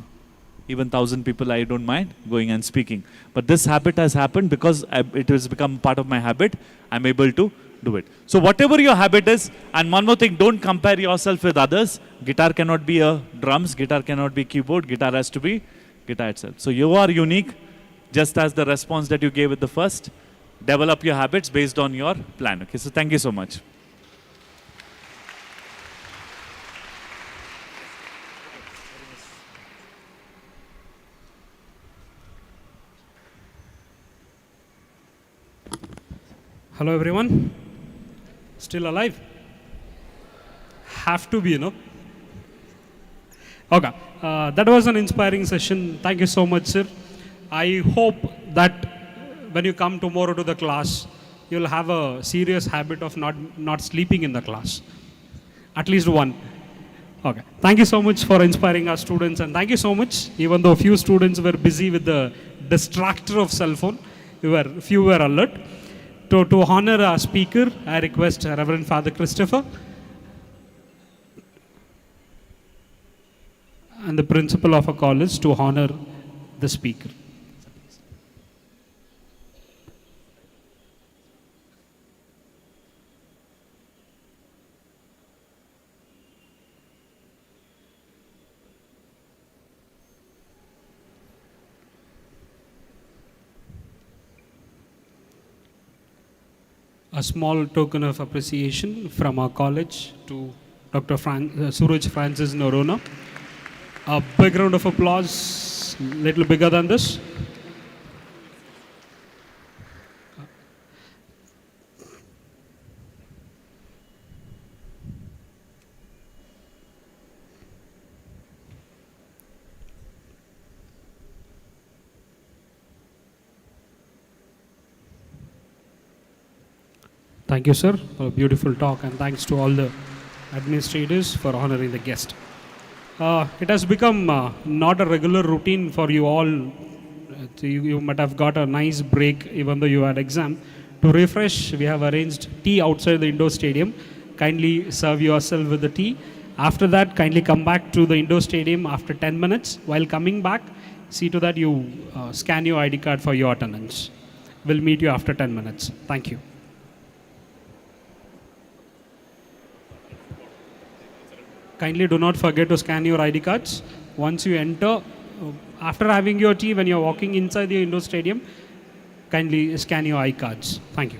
even 1,000 people. I don't mind going and speaking. But this habit has happened because it has become part of my habit. I'm able to do it. So whatever your habit is, and one more thing, don't compare yourself with others. Guitar cannot be a drums, guitar cannot be keyboard, guitar has to be guitar itself. So you are unique, just as the response that you gave at the first. Develop your habits based on your plan. Okay, so thank you so much. Hello, everyone. Still alive? Have to be, Okay. That was an inspiring session. Thank you so much, sir. I hope that when you come tomorrow to the class, you'll have a serious habit of not sleeping in the class. At least one. Okay. Thank you so much for inspiring our students, and thank you so much. Even though few students were busy with the distractor of cell phone, few were alert. To honor our speaker, I request Reverend Father Christopher and the principal of our college to honor the speaker. A small token of appreciation from our college to Dr. Suraj Francis Norona. A big round of applause, little bigger than this. Thank you, sir, for a beautiful talk, and thanks to all the administrators for honoring the guest. It has become not a regular routine for you all. You might have got a nice break even though you had exam. To refresh, we have arranged tea outside the indoor stadium. Kindly serve yourself with the tea. After that, kindly come back to the indoor stadium after 10 minutes. While coming back, see to that you scan your ID card for your attendance. We'll meet you after 10 minutes. Thank you. Kindly do not forget to scan your ID cards. Once you enter, after having your tea, when you're walking inside the indoor stadium, kindly scan your ID cards. Thank you.